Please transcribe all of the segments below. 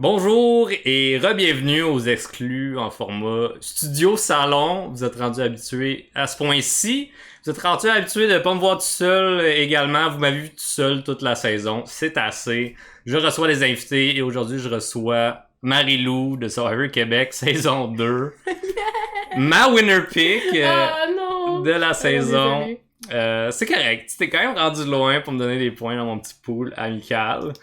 Bonjour et re-bienvenue aux exclus en format studio salon. Vous êtes rendus habitués à ce point-ci. Vous êtes rendus habitués de ne pas me voir tout seul également. Vous m'avez vu tout seul toute la saison. C'est assez. Je reçois des invités et aujourd'hui je reçois Marie-Lou de Survivor Québec saison 2. Ma winner pick de la saison. C'est correct. Tu t'es quand même rendu loin pour me donner des points dans mon petit pool amical.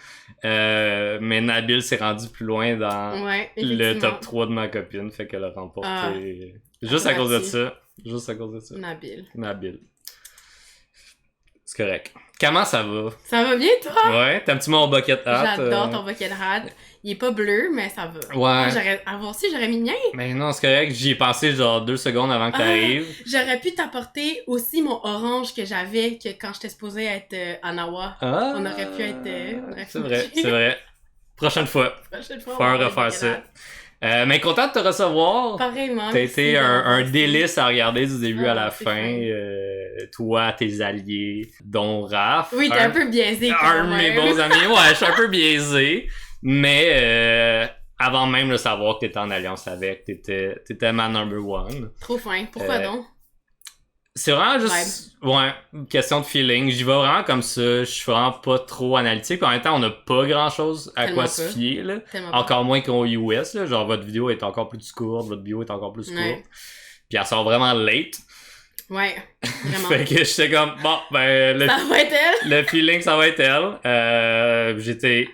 Mais Nabil s'est rendu plus loin dans le top 3 de ma copine. Fait qu'elle a remporté. Juste à cause de ça. Juste à cause de ça. Nabil. C'est correct. Comment ça va? Ça va bien, toi? Ouais, t'aimes-tu mon bucket hat? J'adore ton bucket hat. Il est pas bleu, mais ça va. Ouais. J'aurais mis le mien. Mais non, c'est correct. J'y ai pensé genre 2 secondes avant que t'arrives. J'aurais pu t'apporter aussi mon orange que j'avais que quand j'étais supposée être à Nawa. On aurait pu être... c'est vrai. Prochaine fois. Faut refaire ça. Mais content de te recevoir. Pareillement. T'as été un délice à regarder du début à la fin. Toi, tes alliés, dont Raph. Oui, t'es un peu biaisé quand même. Un de mes bons amis. Ouais, je suis un peu biaisé. Mais avant même de savoir que t'étais en alliance avec, t'étais ma number one. Trop fin. Pourquoi donc? C'est vraiment juste une question de feeling. J'y vais vraiment comme ça. Je suis vraiment pas trop analytique. En même temps, on n'a pas grand-chose à quoi se fier. Là. Encore moins qu'au US. Là. Genre, votre vidéo est encore plus courte, votre bio est encore plus courte. Puis elle sort vraiment late. Ouais, vraiment. Fait que j'étais comme, bon, ben... ça va être elle? Le feeling, ça va être elle. J'étais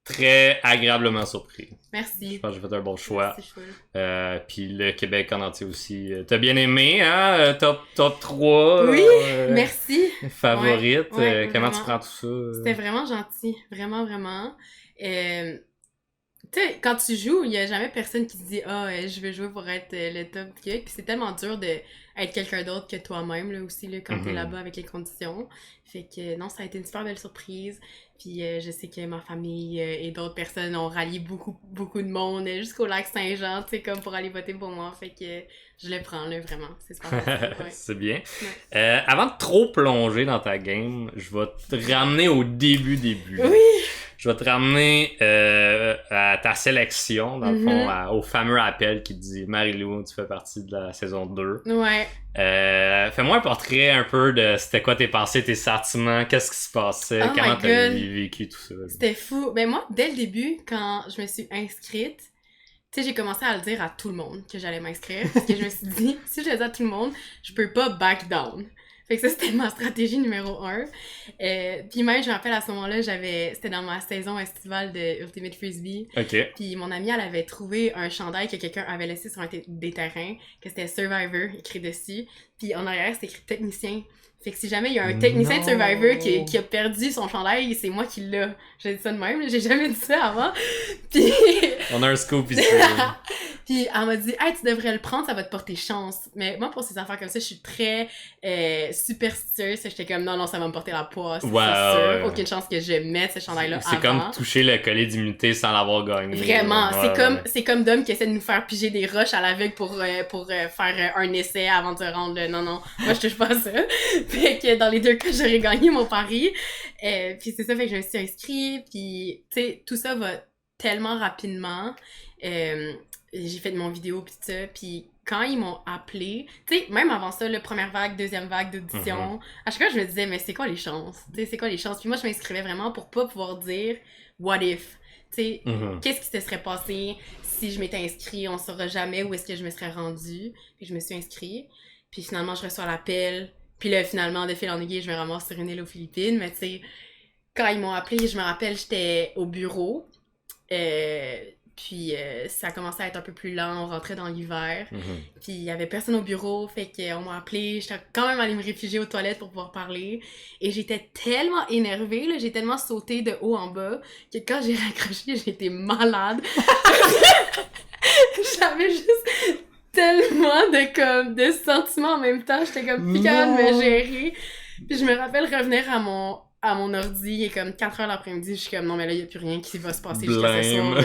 très agréablement surpris. Merci. Je pense que j'ai fait un bon choix. Merci, puis le Québec en entier aussi. T'as bien aimé, hein? Top 3. Oui, merci. Favorite. Comment vraiment. tu prends tout ça? C'était vraiment gentil. Vraiment, vraiment. Tu sais, quand tu joues, il y a jamais personne qui te dit « je veux jouer pour être le top du Québec ». Puis c'est tellement dur d'être quelqu'un d'autre que toi-même, là, aussi, là, quand t'es là-bas avec les conditions. Fait que non, ça a été une super belle surprise. Puis je sais que ma famille et d'autres personnes ont rallié beaucoup, beaucoup de monde jusqu'au lac Saint-Jean, tu sais, comme pour aller voter pour moi. Fait que je le prends, là, vraiment. C'est super facile, C'est bien. Avant de trop plonger dans ta game, je vais te ramener au début. Oui! Je vais te ramener à ta sélection, dans le fond, au fameux appel qui te dit « Marie-Lou, tu fais partie de la saison 2 ». Ouais. Fais-moi un portrait un peu de c'était quoi tes pensées, tes sentiments, qu'est-ce qui se passait, comment t'as vécu tout ça. C'était fou. Ben moi, dès le début, quand je me suis inscrite, tu sais, j'ai commencé à le dire à tout le monde que j'allais m'inscrire, parce que je me suis dit, si je le dis à tout le monde, je peux pas back down. Fait que ça, c'était ma stratégie numéro 1. Puis même, je me rappelle, à ce moment-là, c'était dans ma saison estivale de Ultimate Frisbee. OK. Puis mon amie, elle avait trouvé un chandail que quelqu'un avait laissé sur des terrains, que c'était Survivor écrit dessus. Puis en arrière, c'était écrit technicien. Fait que si jamais il y a un technicien de Survivor qui a perdu son chandail, c'est moi qui l'a. J'ai dit ça de même, j'ai jamais dit ça avant. Puis... On a un scoop ici. Puis elle m'a dit « Hey, tu devrais le prendre, ça va te porter chance. » Mais moi, pour ces affaires comme ça, je suis très superstitieuse. J'étais comme « Non, ça va me porter la poisse, c'est sûr. Aucune chance que je mette ce chandail-là C'est avant. » comme toucher le collier d'immunité sans l'avoir gagné. Vraiment. C'est comme Dom qui essaie de nous faire piger des roches à l'aveugle pour faire un essai avant de rendre non, moi je touche pas à ça. Fait que dans les deux cas, j'aurais gagné mon pari. Puis c'est ça, fait que je me suis inscrite. Puis, tu sais, tout ça va tellement rapidement. J'ai fait mon vidéo pis tout ça. Puis quand ils m'ont appelé, tu sais, même avant ça, la première vague, deuxième vague d'audition, à chaque fois, je me disais, mais c'est quoi les chances? Tu sais, c'est quoi les chances? Puis moi, je m'inscrivais vraiment pour pas pouvoir dire « what if ». Tu sais, qu'est-ce qui se serait passé si je m'étais inscrit? On saura jamais où est-ce que je me serais rendue. Puis je me suis inscrite. Puis finalement, je reçois l'appel. Puis là, finalement, de fil en aiguille, je me ramasse sur une île aux Philippines. Mais tu sais, quand ils m'ont appelé, je me rappelle, j'étais au bureau. Puis ça a commencé à être un peu plus lent, on rentrait dans l'hiver. Puis il y avait personne au bureau, fait qu'on m'a appelé. J'étais quand même allée me réfugier aux toilettes pour pouvoir parler. Et j'étais tellement énervée, là, j'ai tellement sauté de haut en bas, que quand j'ai raccroché, j'étais malade. J'avais juste tellement de sentiments en même temps. J'étais comme plus capable de me gérer. Puis je me rappelle revenir à mon ordi, il est comme 4h l'après-midi, je suis comme non mais là il y a plus rien qui va se passer jusqu'à ce soir,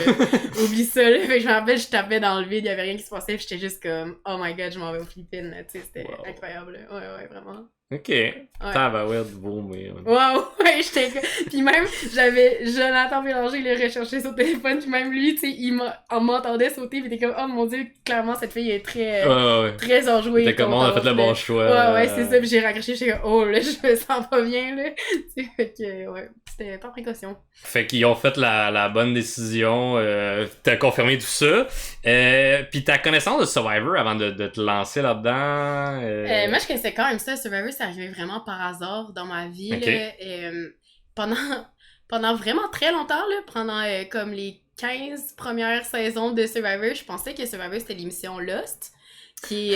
oublie ça là. Fait que je me rappelle, je tapais dans le vide, il y avait rien qui se passait, puis j'étais juste comme oh my god, je m'en vais aux Philippines, tu sais, c'était incroyable, ouais vraiment. Ok. Tabarouette, beau, mais... Ouais, j'étais... Puis même, j'avais Jonathan Bélanger, il a recherché sur téléphone, puis même lui, tu sais, m'entendait sauter, pis t'es comme, oh mon Dieu, clairement, cette fille est très enjouée. T'es comme, on a fait le bon choix. Ouais, c'est ça, pis j'ai raccroché, j'étais comme, oh là, je me sens pas bien, là. Fait que, ouais, c'était par précaution. Fait qu'ils ont fait la bonne décision, t'as confirmé tout ça. Pis ta connaissance de Survivor avant de te lancer là-dedans... Moi, je connaissais quand même ça. Survivor, c'est arrivé vraiment par hasard dans ma vie. Okay. Là, pendant vraiment très longtemps, là, pendant comme les 15 premières saisons de Survivor, je pensais que Survivor, c'était l'émission Lost. Qui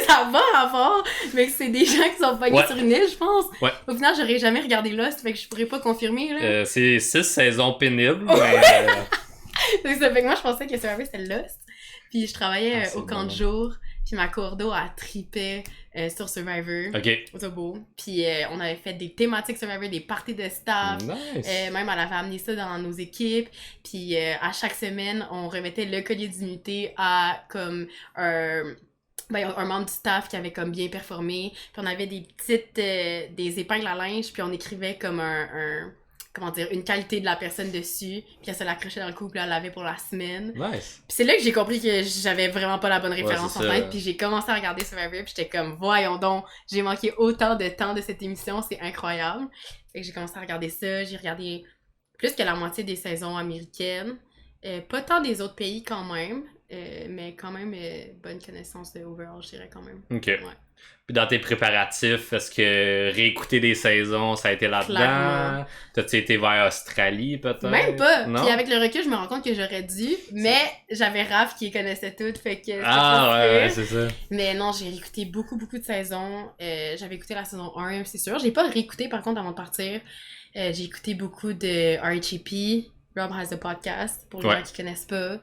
ça va rapport, mais que c'est des gens qui sont pognés sur une île, je pense. Ouais. Au final, j'aurais jamais regardé Lost, fait que je pourrais pas confirmer, là. C'est 6 saisons pénibles, C'est ça, fait que moi, je pensais que Survivor, c'était Lost. Puis je travaillais au camp de jour, puis ma coordo a trippé sur Survivor. OK. C'est beau. Puis on avait fait des thématiques Survivor, des parties de staff. Nice. Même elle avait amené ça dans nos équipes. Puis à chaque semaine, on remettait le collier d'immunité à comme un membre du staff qui avait comme bien performé. Puis on avait des petites des épingles à linge, puis on écrivait comme une qualité de la personne dessus, puis elle se l'accrochait dans le cou, puis elle l'avait pour la semaine. Nice. Puis c'est là que j'ai compris que j'avais vraiment pas la bonne référence en tête, puis j'ai commencé à regarder Survivor, puis j'étais comme, voyons donc, j'ai manqué autant de temps de cette émission, c'est incroyable. Fait que j'ai commencé à regarder ça, j'ai regardé plus que la moitié des saisons américaines, pas tant des autres pays quand même, mais quand même bonne connaissance de overall, je dirais quand même. OK. Ouais. Puis dans tes préparatifs, est-ce que réécouter des saisons, ça a été là-dedans? Clairement. T'as-tu été vers Australie, peut-être? Même pas! Non? Puis avec le recul, je me rends compte que j'aurais dû, mais j'avais Raph qui les connaissait toutes, fait que... ouais, c'est ça. Mais non, j'ai réécouté beaucoup de saisons. J'avais écouté la saison 1, c'est sûr. J'ai pas réécouté, par contre, avant de partir. J'ai écouté beaucoup de RHAP, Rob Has a Podcast, pour les gens qui connaissent pas.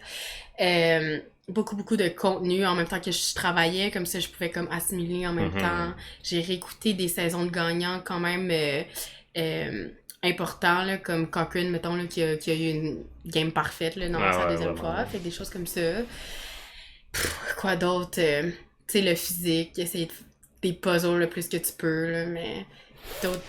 Beaucoup de contenu en même temps que je travaillais, comme ça je pouvais comme assimiler en même temps. J'ai réécouté des saisons de gagnants quand même importants, là, comme Cochrane, mettons, là, qui a eu une game parfaite là, dans sa deuxième fois. Fait des choses comme ça. Quoi d'autre? Tu sais, le physique, essayer des puzzles le plus que tu peux, là, mais...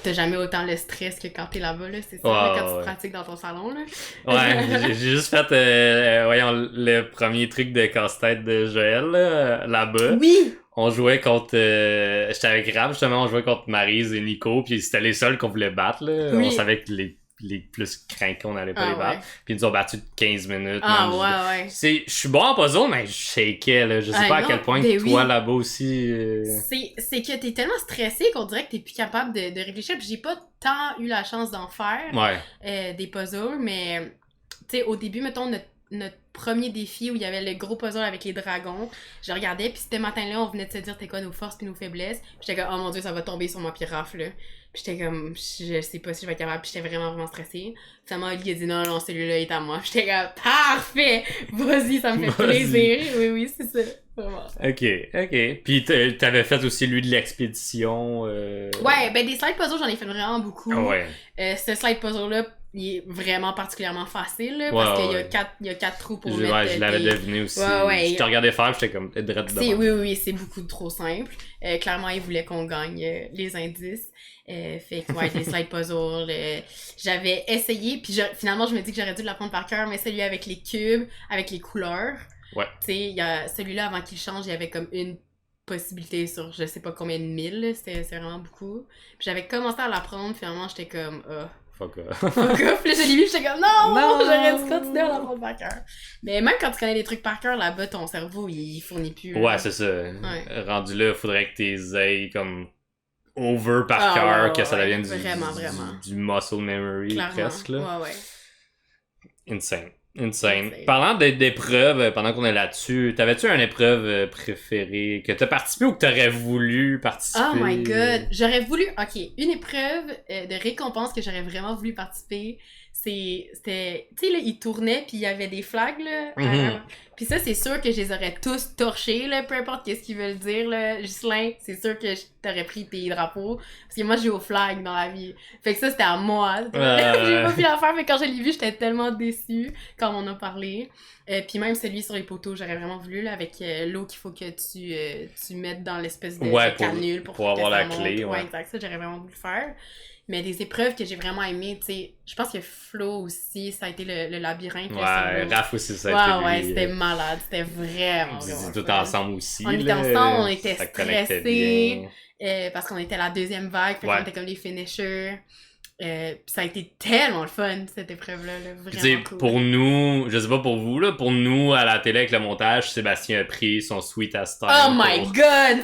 T'as jamais autant le stress que quand t'es là-bas, là, c'est ça, quand tu pratiques dans ton salon, là. Ouais, j'ai juste fait, le premier truc de casse-tête de Joël, là-bas. Oui! On jouait contre... j'étais avec Rab, justement, on jouait contre Maryse et Nico, puis c'était les seuls qu'on voulait battre, là. Oui. On savait que les plus craquants, on n'allait pas les battre. Ouais. Puis ils nous ont battu de 15 minutes. Ouais. Je suis bon en puzzle, mais je shakeais, là. Je sais pas à quel point que toi, là-bas aussi... C'est que t'es tellement stressé qu'on dirait que t'es plus capable de réfléchir. Puis j'ai pas tant eu la chance d'en faire, des puzzles, mais... Tu sais, au début, mettons, notre premier défi où il y avait le gros puzzle avec les dragons, je regardais, puis ce matin-là, on venait de se dire t'es quoi nos forces puis nos faiblesses. Puis j'étais comme, oh mon Dieu, ça va tomber sur moi puis Raph, là. Puis j'étais comme, je sais pas si je vais être capable, puis j'étais vraiment stressée. Finalement, Oli a dit non, celui-là est à moi. J'étais comme, parfait! Vas-y, ça me fait plaisir. Oui, c'est ça. Vraiment. Ok. Puis t'avais fait aussi, lui, de l'expédition. Ouais, ben des slide puzzles, j'en ai fait vraiment beaucoup. Ouais. Ce slide puzzle-là, il est vraiment particulièrement facile, là, parce qu'il y a 4 trous pour mettre... Ouais, je l'avais deviné aussi. Ouais. Je te regardais faire, j'étais comme, drette devant. Oui, c'est beaucoup trop simple. Clairement, il voulait qu'on gagne les indices. Fait que, ouais, des slide puzzles, j'avais essayé, puis finalement, je me dis que j'aurais dû l'apprendre par cœur, mais celui avec les cubes, avec les couleurs. Ouais. Tu sais, il y a celui-là, avant qu'il change, il y avait comme une possibilité sur je sais pas combien de mille, c'est vraiment beaucoup. Puis j'avais commencé à l'apprendre, finalement, j'étais comme, fuck off. Puis là, je l'ai vu, j'étais comme, non, j'aurais dû continuer à l'apprendre par cœur. Mais même quand tu connais des trucs par cœur, là-bas, ton cerveau, il fournit plus. Ouais, c'est ça. Ouais. Rendu là, il faudrait que tes aies comme over par cœur, que ça devienne du muscle memory. Clairement. Presque. Là. Ouais. Insane. Parlant d'épreuves, pendant qu'on est là-dessus, t'avais-tu une épreuve préférée que t'as participé ou que t'aurais voulu participer? Oh my god! J'aurais voulu... Ok, une épreuve de récompense que j'aurais vraiment voulu participer, c'était... Tu sais, là, il tournait, puis il y avait des flags, là. Puis ça, c'est sûr que je les aurais tous torchés, là, peu importe qu'est-ce qu'ils veulent dire, là. Ghislain, c'est sûr que je t'aurais pris tes drapeaux. Parce que moi, je joue au flag dans la vie. Fait que ça, c'était à moi. J'ai pas pu la faire, mais quand je l'ai vu, j'étais tellement déçue quand on en a parlé. Puis même celui sur les poteaux, j'aurais vraiment voulu, là, avec l'eau qu'il faut que tu mettes dans l'espèce de canule pour avoir la clé. Ouais, exact. Ça, j'aurais vraiment voulu faire. Mais des épreuves que j'ai vraiment aimées, tu sais, je pense que Flo aussi, ça a été le labyrinthe. Ouais, Raph aussi, ça a été ouais, c'était malade, c'était vraiment, Ils vraiment étaient tout ensemble aussi. On était ensemble, on était stressés, parce qu'on était la deuxième vague, fait qu'on était comme les finishers. Puis ça a été tellement le fun, cette épreuve-là, là, vraiment cool. Pour nous, je sais pas pour vous, là, pour nous, à la télé avec le montage, Sébastien a pris son sweet ass time. Oh my god!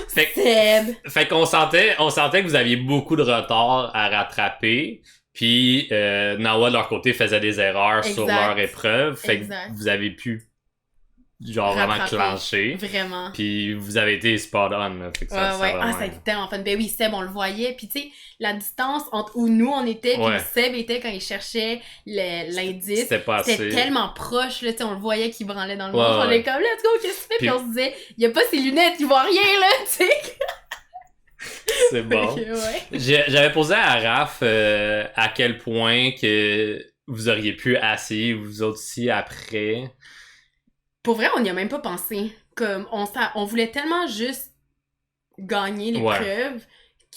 Fait qu'on sentait que vous aviez beaucoup de retard à rattraper, puis Nawa de leur côté faisait des erreurs sur leur épreuve, fait que vous avez pu genre vraiment clencher. Vraiment. Puis vous avez été spot on, là. Fait que ça a été tellement fun. Ben oui, Seb, on le voyait. Puis tu sais, la distance entre où nous on était puis où Seb était quand il cherchait l'indice, c'était tellement proche, là, tu sais, on le voyait qu'il branlait dans le monde. On était comme, let's go, qu'est-ce que tu fais? Puis on se disait, il y a pas ses lunettes, il voit rien, là, tu sais. C'est bon. J'avais posé à Raph à quel point que vous auriez pu essayer, vous autres aussi, après. Pour vrai, on n'y a même pas pensé. Comme, on voulait tellement juste gagner l'épreuve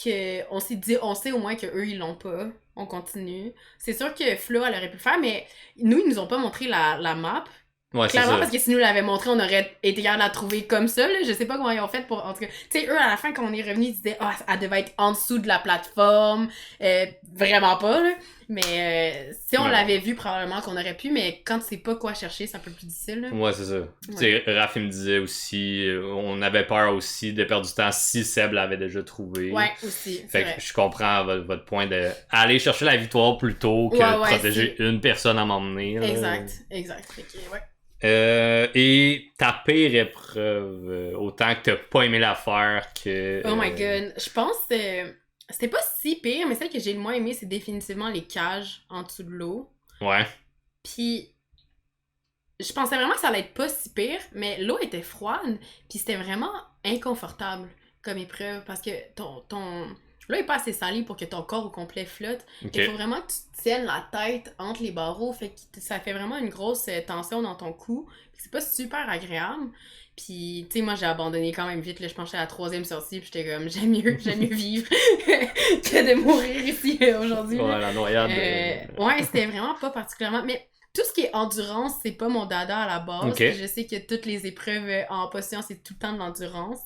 qu'on s'est dit, on sait au moins qu'eux, ils l'ont pas. On continue. C'est sûr que Flo, elle aurait pu le faire, mais nous, ils nous ont pas montré la map. Ouais, clairement, parce que si nous l'avait montré, on aurait été capable de la trouver comme ça, là. Je sais pas comment ils ont fait pour... En tout cas, tu sais, eux, à la fin, quand on est revenu, ils disaient « Ah, elle devait être en dessous de la plateforme. Vraiment pas, là. Mais si on l'avait vu, probablement qu'on aurait pu, mais quand tu sais pas quoi chercher, c'est un peu plus difficile, là. Ouais, c'est ça. Tu sais, Raph, il me disait aussi, on avait peur aussi de perdre du temps si Seb l'avait déjà trouvé. Ouais, aussi. Fait que je comprends votre point de aller chercher la victoire plutôt que de protéger une personne à m'emmener. Exact. Fait que, ouais. Et ta pire épreuve, autant que t'as pas aimé la faire que... Oh my god, je pense que c'était pas si pire, mais celle que j'ai le moins aimé, c'est définitivement les cages en dessous de l'eau. Ouais. Puis, je pensais vraiment que ça allait être pas si pire, mais l'eau était froide, puis c'était vraiment inconfortable comme épreuve, parce que l'eau est pas assez salie pour que ton corps au complet flotte. Il faut vraiment que tu tiennes la tête entre les barreaux, fait que ça fait vraiment une grosse tension dans ton cou. C'est pas super agréable. Puis, tu sais, moi, j'ai abandonné quand même vite. Là, je pensais à la 3e sortie, puis j'étais comme, j'aime mieux vivre que de mourir ici aujourd'hui. Ouais, la noyade. Ouais, c'était vraiment pas particulièrement... Mais tout ce qui est endurance, c'est pas mon dada à la base. Okay. Je sais que toutes les épreuves en position, c'est tout le temps de l'endurance.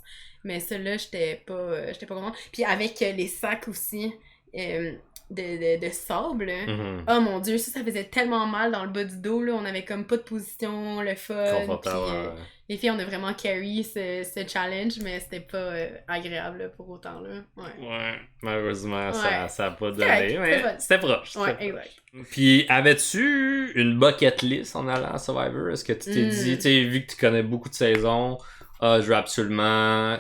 Mais celle-là, j'étais pas contente. Puis avec les sacs aussi de sable, oh mon Dieu, ça faisait tellement mal dans le bas du dos, là. On avait comme pas de position, le fun. Puis, les filles, on a vraiment carry ce challenge, mais c'était pas agréable là, pour autant, là. Ouais, malheureusement, ça a pas donné, mais c'était proche. Exact. Puis, avais-tu une bucket list en allant à Survivor? Est-ce que tu t'es dit, tu sais, vu que tu connais beaucoup de saisons, je veux absolument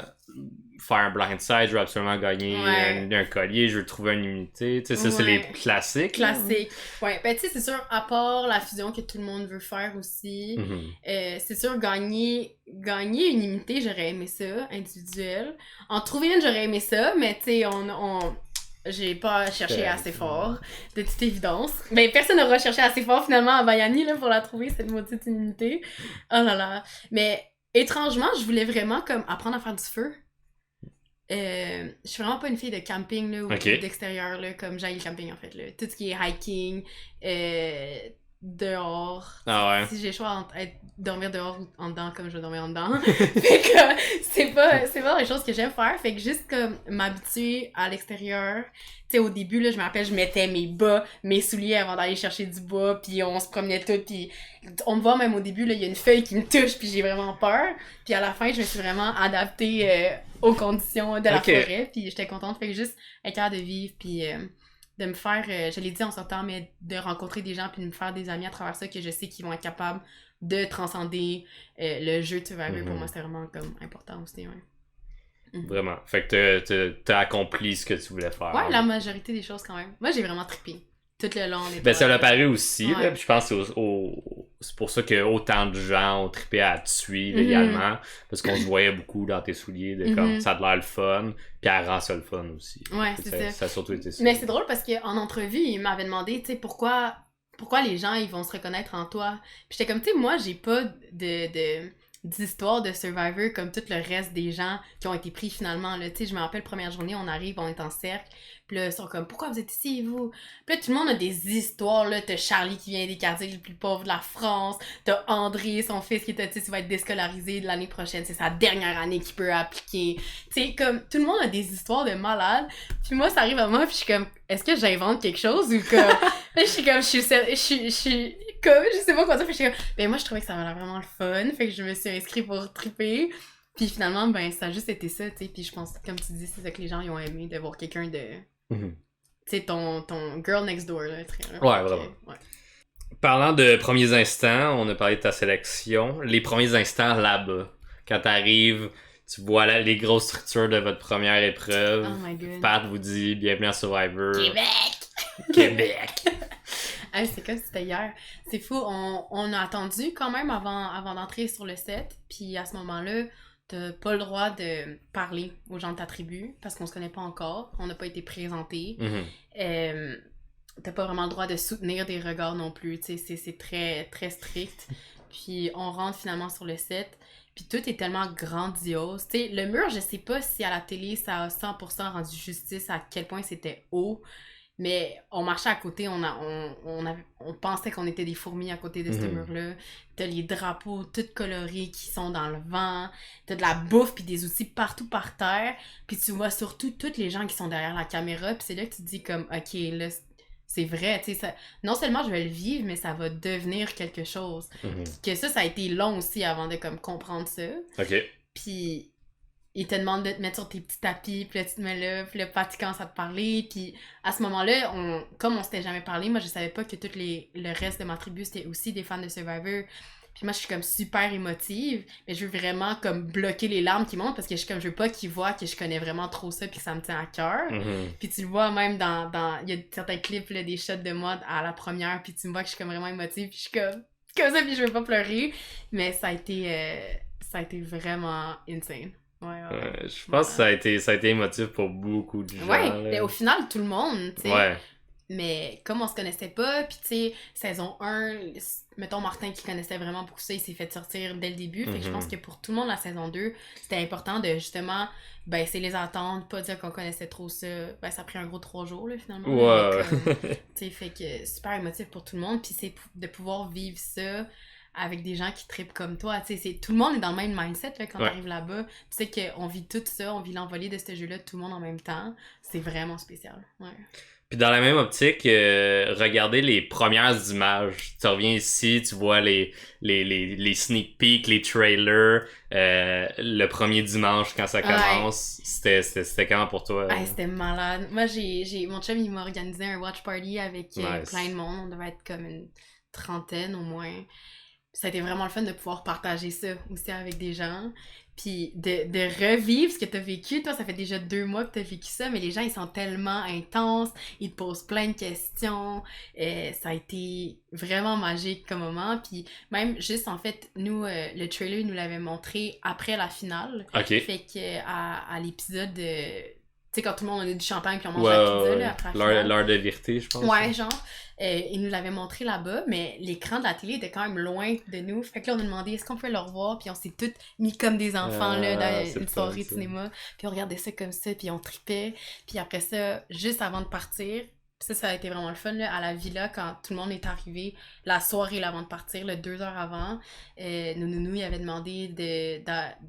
faire un blindside, je veux absolument gagner un collier, je veux trouver une immunité. Tu sais, ça, c'est les classiques. Classiques. Ouais, ben tu sais, c'est sûr, à part la fusion que tout le monde veut faire aussi, c'est sûr, gagner une immunité, j'aurais aimé ça, individuelle. En trouver une, j'aurais aimé ça, mais tu sais, j'ai pas cherché assez fort, de toute évidence. Ben, personne n'aura cherché assez fort, finalement, à Bayani, là, pour la trouver, cette maudite immunité. Oh là là. Mais... étrangement, je voulais vraiment comme apprendre à faire du feu. Je suis vraiment pas une fille de camping là, ou d'extérieur, là, comme j'aille le camping en fait. Là. Tout ce qui est hiking, dehors. Ah ouais. Si j'ai le choix entre dormir dehors ou en dedans, comme je vais dormir en dedans. Fait que c'est pas les choses que j'aime faire. Fait que juste comme m'habituer à l'extérieur. Tu sais, au début, là, je me rappelle, je mettais mes bas, mes souliers avant d'aller chercher du bois, puis on se promenait tout, puis on me voit même au début, là, il y a une feuille qui me touche, puis j'ai vraiment peur. Puis à la fin, je me suis vraiment adaptée aux conditions de la forêt, puis j'étais contente. Fait que juste être capable de vivre, puis de me faire, je l'ai dit en sortant, mais de rencontrer des gens, puis de me faire des amis à travers ça, que je sais qu'ils vont être capables de transcender le jeu de Survivor. Pour moi, c'était vraiment comme important aussi, ouais. Vraiment. Fait que t'as accompli ce que tu voulais faire. Ouais, la majorité des choses quand même. Moi, j'ai vraiment trippé tout le long. Ben, ça l'a paru aussi, là, puis je pense c'est pour ça que autant de gens ont trippé à te suivre également, parce qu'on se voyait beaucoup dans tes souliers, de comme ça a l'air le fun, puis elle rend ça le fun aussi. Ouais, c'est ça. Ça a surtout été ça. Mais c'est drôle parce qu'en entrevue, il m'avait demandé, tu sais, pourquoi les gens, ils vont se reconnaître en toi. Puis j'étais comme, tu sais, moi, j'ai pas d'histoire de Survivor comme tout le reste des gens qui ont été pris finalement, là. Tu sais, je me rappelle, première journée, on arrive, on est en cercle, puis là, ils sont comme, pourquoi vous êtes ici, vous? Puis là, tout le monde a des histoires, là. T'as Charlie qui vient des quartiers les plus pauvres de la France, t'as André, son fils qui est autiste, il va être déscolarisé de l'année prochaine, c'est sa dernière année qu'il peut appliquer. Tu sais, comme, tout le monde a des histoires de malades, puis moi, ça arrive à moi, puis je suis comme, est-ce que j'invente quelque chose, ou comme, là, je suis comme, je suis comme, je sais pas quoi dire, puis je suis comme, ben moi, je trouvais que ça avait l'air vraiment le fun, fait que je me suis inscrite pour triper. Puis finalement, ben, ça a juste été ça, tu sais. Puis je pense, comme tu dis, c'est ça que les gens ils ont aimé, de voir quelqu'un de... Tu sais, ton girl next door, là. Ouais, vraiment. Ouais. Parlant de premiers instants, on a parlé de ta sélection. Les premiers instants là-bas, quand t'arrives, tu vois les grosses structures de votre première épreuve. Oh my god. Pat vous dit « Bienvenue à Survivor. » Québec! Québec! Hey, c'est comme si c'était hier. C'est fou, on a attendu quand même avant d'entrer sur le set. Puis à ce moment-là, t'as pas le droit de parler aux gens de ta tribu parce qu'on se connaît pas encore. On n'a pas été présentés. T'as pas vraiment le droit de soutenir des regards non plus. Tu sais, c'est très, très strict. Puis on rentre finalement sur le set. Puis tout est tellement grandiose. Tu sais, le mur, je sais pas si à la télé, ça a 100% rendu justice à quel point c'était haut. Mais on marchait à côté, on pensait qu'on était des fourmis à côté de ce mur-là. T'as les drapeaux tout colorés qui sont dans le vent. T'as de la bouffe puis des outils partout par terre. Puis tu vois surtout tous les gens qui sont derrière la caméra. Puis c'est là que tu te dis comme, OK, là, c'est vrai. Tu sais, non seulement je vais le vivre, mais ça va devenir quelque chose. Que ça a été long aussi avant de comme comprendre ça. OK. Puis... ils te demandent de te mettre sur tes petits tapis, puis là, tu te mets là, puis là, Pat, il commence à te parler, puis à ce moment-là, comme on s'était jamais parlé, moi, je savais pas que le reste de ma tribu, c'était aussi des fans de Survivor, puis moi, je suis comme super émotive, mais je veux vraiment comme bloquer les larmes qui montent, parce que je suis comme, je veux pas qu'ils voient que je connais vraiment trop ça, puis que ça me tient à cœur, puis tu le vois même il y a certains clips, là, des shots de moi à la première, puis tu me vois que je suis comme vraiment émotive, puis je suis comme ça, puis je veux pas pleurer, mais ça a été vraiment insane. Ouais. Je pense que ça a été émotif pour beaucoup de gens. Ouais, mais au final, tout le monde, tu sais. Ouais. Mais comme on se connaissait pas, puis tu sais, saison 1, mettons Martin qui connaissait vraiment beaucoup ça, il s'est fait sortir dès le début. Fait que je pense que pour tout le monde, la saison 2, c'était important de justement baisser les attentes, pas dire qu'on connaissait trop ça. Ben, ça a pris un gros 3 jours, là, finalement. Ouais. Tu sais, fait que super émotif pour tout le monde. Puis c'est de pouvoir vivre ça avec des gens qui trippent comme toi. Tu sais, tout le monde est dans le même mindset là, quand t'arrives là-bas. Tu sais qu'on vit tout ça, on vit l'envolée de ce jeu-là, tout le monde en même temps. C'est vraiment spécial. Ouais. Puis dans la même optique, regardez les premières images. Tu reviens ici, tu vois les sneak peeks, les trailers, le premier dimanche quand ça commence. C'était comment pour toi? C'était malade. Moi, mon chum, il m'a organisé un watch party avec plein de monde. On devait être comme une trentaine au moins. Ça a été vraiment le fun de pouvoir partager ça aussi avec des gens. Puis de revivre ce que t'as vécu. Toi, ça fait déjà 2 mois que t'as vécu ça, mais les gens, ils sont tellement intenses. Ils te posent plein de questions. Ça a été vraiment magique comme moment. Puis même, juste en fait, nous, le trailer, il nous l'avait montré après la finale. OK. Fait que à l'épisode de... Tu sais, quand tout le monde a du champagne puis on mange la pizza, là, après la finale. L'heure de vérité, je pense. Ouais, genre. Il nous l'avait montré là-bas, mais l'écran de la télé était quand même loin de nous. Fait que là, on a demandé est-ce qu'on pouvait le revoir, puis on s'est tous mis comme des enfants là, dans une soirée de cinéma. Puis on regardait ça comme ça, puis on tripait. Puis après ça, juste avant de partir, ça a été vraiment le fun là, à la villa quand tout le monde est arrivé la soirée là, avant de partir, 2 heures avant. Nounou, il avait demandé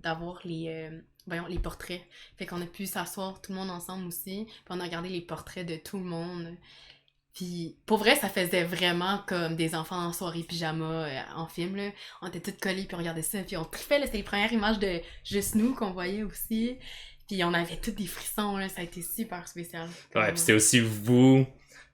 d'avoir les portraits. Fait qu'on a pu s'asseoir tout le monde ensemble aussi. Puis on a regardé les portraits de tout le monde. Puis pour vrai, ça faisait vraiment comme des enfants en soirée pyjama en film, là. On était tous collés puis on regardait ça. Puis on trippait, là. C'était les premières images de juste nous qu'on voyait aussi. Puis on avait tous des frissons, là. Ça a été super spécial. Ouais, puis c'était aussi vous,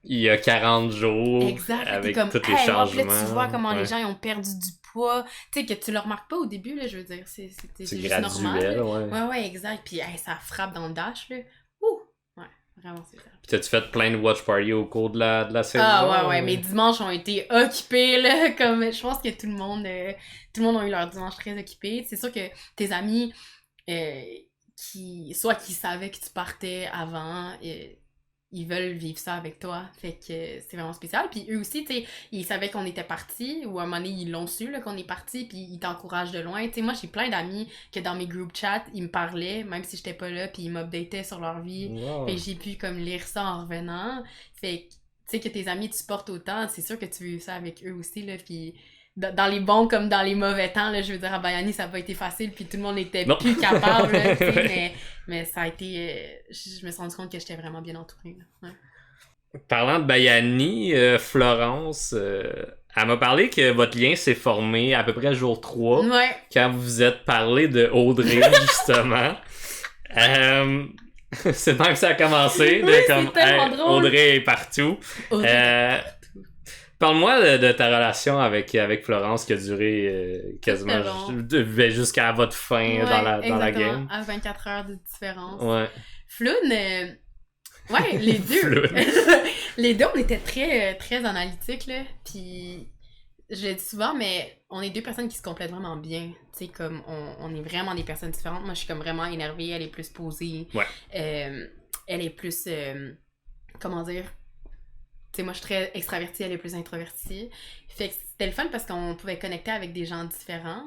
il y a 40 jours. Exact. Avec comme, tous les changements. Là, tu vois comment les gens ils ont perdu du poids. Tu sais, que tu le remarques pas au début, là, je veux dire. C'est juste graduel, normal. Ouais, exact. Puis ça frappe dans le dash, là. Ouh! Ouais. Vraiment spécial. Puis t'as-tu fait plein de watch parties au cours de la saison? Ah ouais, mes dimanches ont été occupés, là, comme je pense que tout le monde a eu leur dimanche très occupé. C'est sûr que tes amis, qui savaient que tu partais avant, ils veulent vivre ça avec toi, fait que c'est vraiment spécial. Puis eux aussi, tu sais, ils savaient qu'on était partis, ou à un moment donné, ils l'ont su, là, qu'on est partis, puis ils t'encouragent de loin. Tu sais, moi, j'ai plein d'amis que dans mes group chats, ils me parlaient, même si j'étais pas là, puis ils m'updataient sur leur vie. Wow. Fait que j'ai pu, comme, lire ça en revenant. Fait que, tu sais, que tes amis te supportent autant, c'est sûr que tu veux ça avec eux aussi, là, puis... Dans les bons comme dans les mauvais temps, là, je veux dire, à Bayani, ça n'a pas été facile, puis tout le monde était plus capable, là, tu sais, mais ça a été... je me suis rendu compte que j'étais vraiment bien entourée, là. Ouais. Parlant de Bayani, Florence, elle m'a parlé que votre lien s'est formé à peu près jour 3, Ouais. quand vous vous êtes parlé de Audrey, justement. C'est même que ça a commencé, Oui, de comme, c'est tellement drôle. Audrey est partout. Audrey est partout. Parle-moi de ta relation avec Florence qui a duré quasiment jusqu'à votre fin Ouais, dans la game. À 24 heures de différence. Ouais. Floun, ouais, les deux. Les deux, on était très, très analytiques, là. Puis, je le dis souvent, mais on est deux personnes qui se complètent vraiment bien. Tu sais, comme, on est vraiment des personnes différentes. Moi, je suis comme vraiment énervée, elle est plus posée. Ouais. Elle est plus, comment dire... Tu sais, moi, je suis très extravertie, elle est plus introvertie. Fait que c'était le fun parce qu'on pouvait connecter avec des gens différents.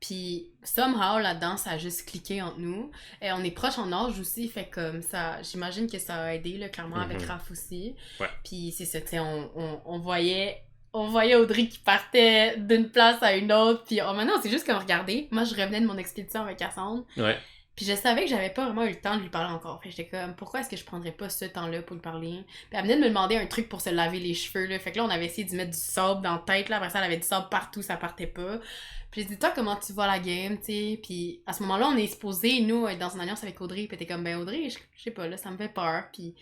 Puis, somehow, là-dedans, ça a juste cliqué entre nous. Et on est proches en âge aussi, fait comme ça... J'imagine que ça a aidé, là, clairement, avec Raph aussi. Ouais. Puis, c'est ça, tu sais, on voyait Audrey qui partait d'une place à une autre. Puis, maintenant, on s'est juste comme regardé. Moi, je revenais de mon expédition avec Cassandre. Ouais. Puis je savais que j'avais pas vraiment eu le temps de lui parler encore. Fait que j'étais comme, pourquoi est-ce que je prendrais pas ce temps-là pour lui parler? Puis elle venait de me demander un truc pour se laver les cheveux, là. Fait que là, on avait essayé de mettre du sable dans la tête, là. Après ça, elle avait du sable partout, ça partait pas. Puis j'ai dit, toi, comment tu vois la game, tu sais? Puis à ce moment-là, on est supposé, nous, être dans une alliance avec Audrey. Puis t'es comme, ben Audrey, je sais pas, là, ça me fait peur. Puis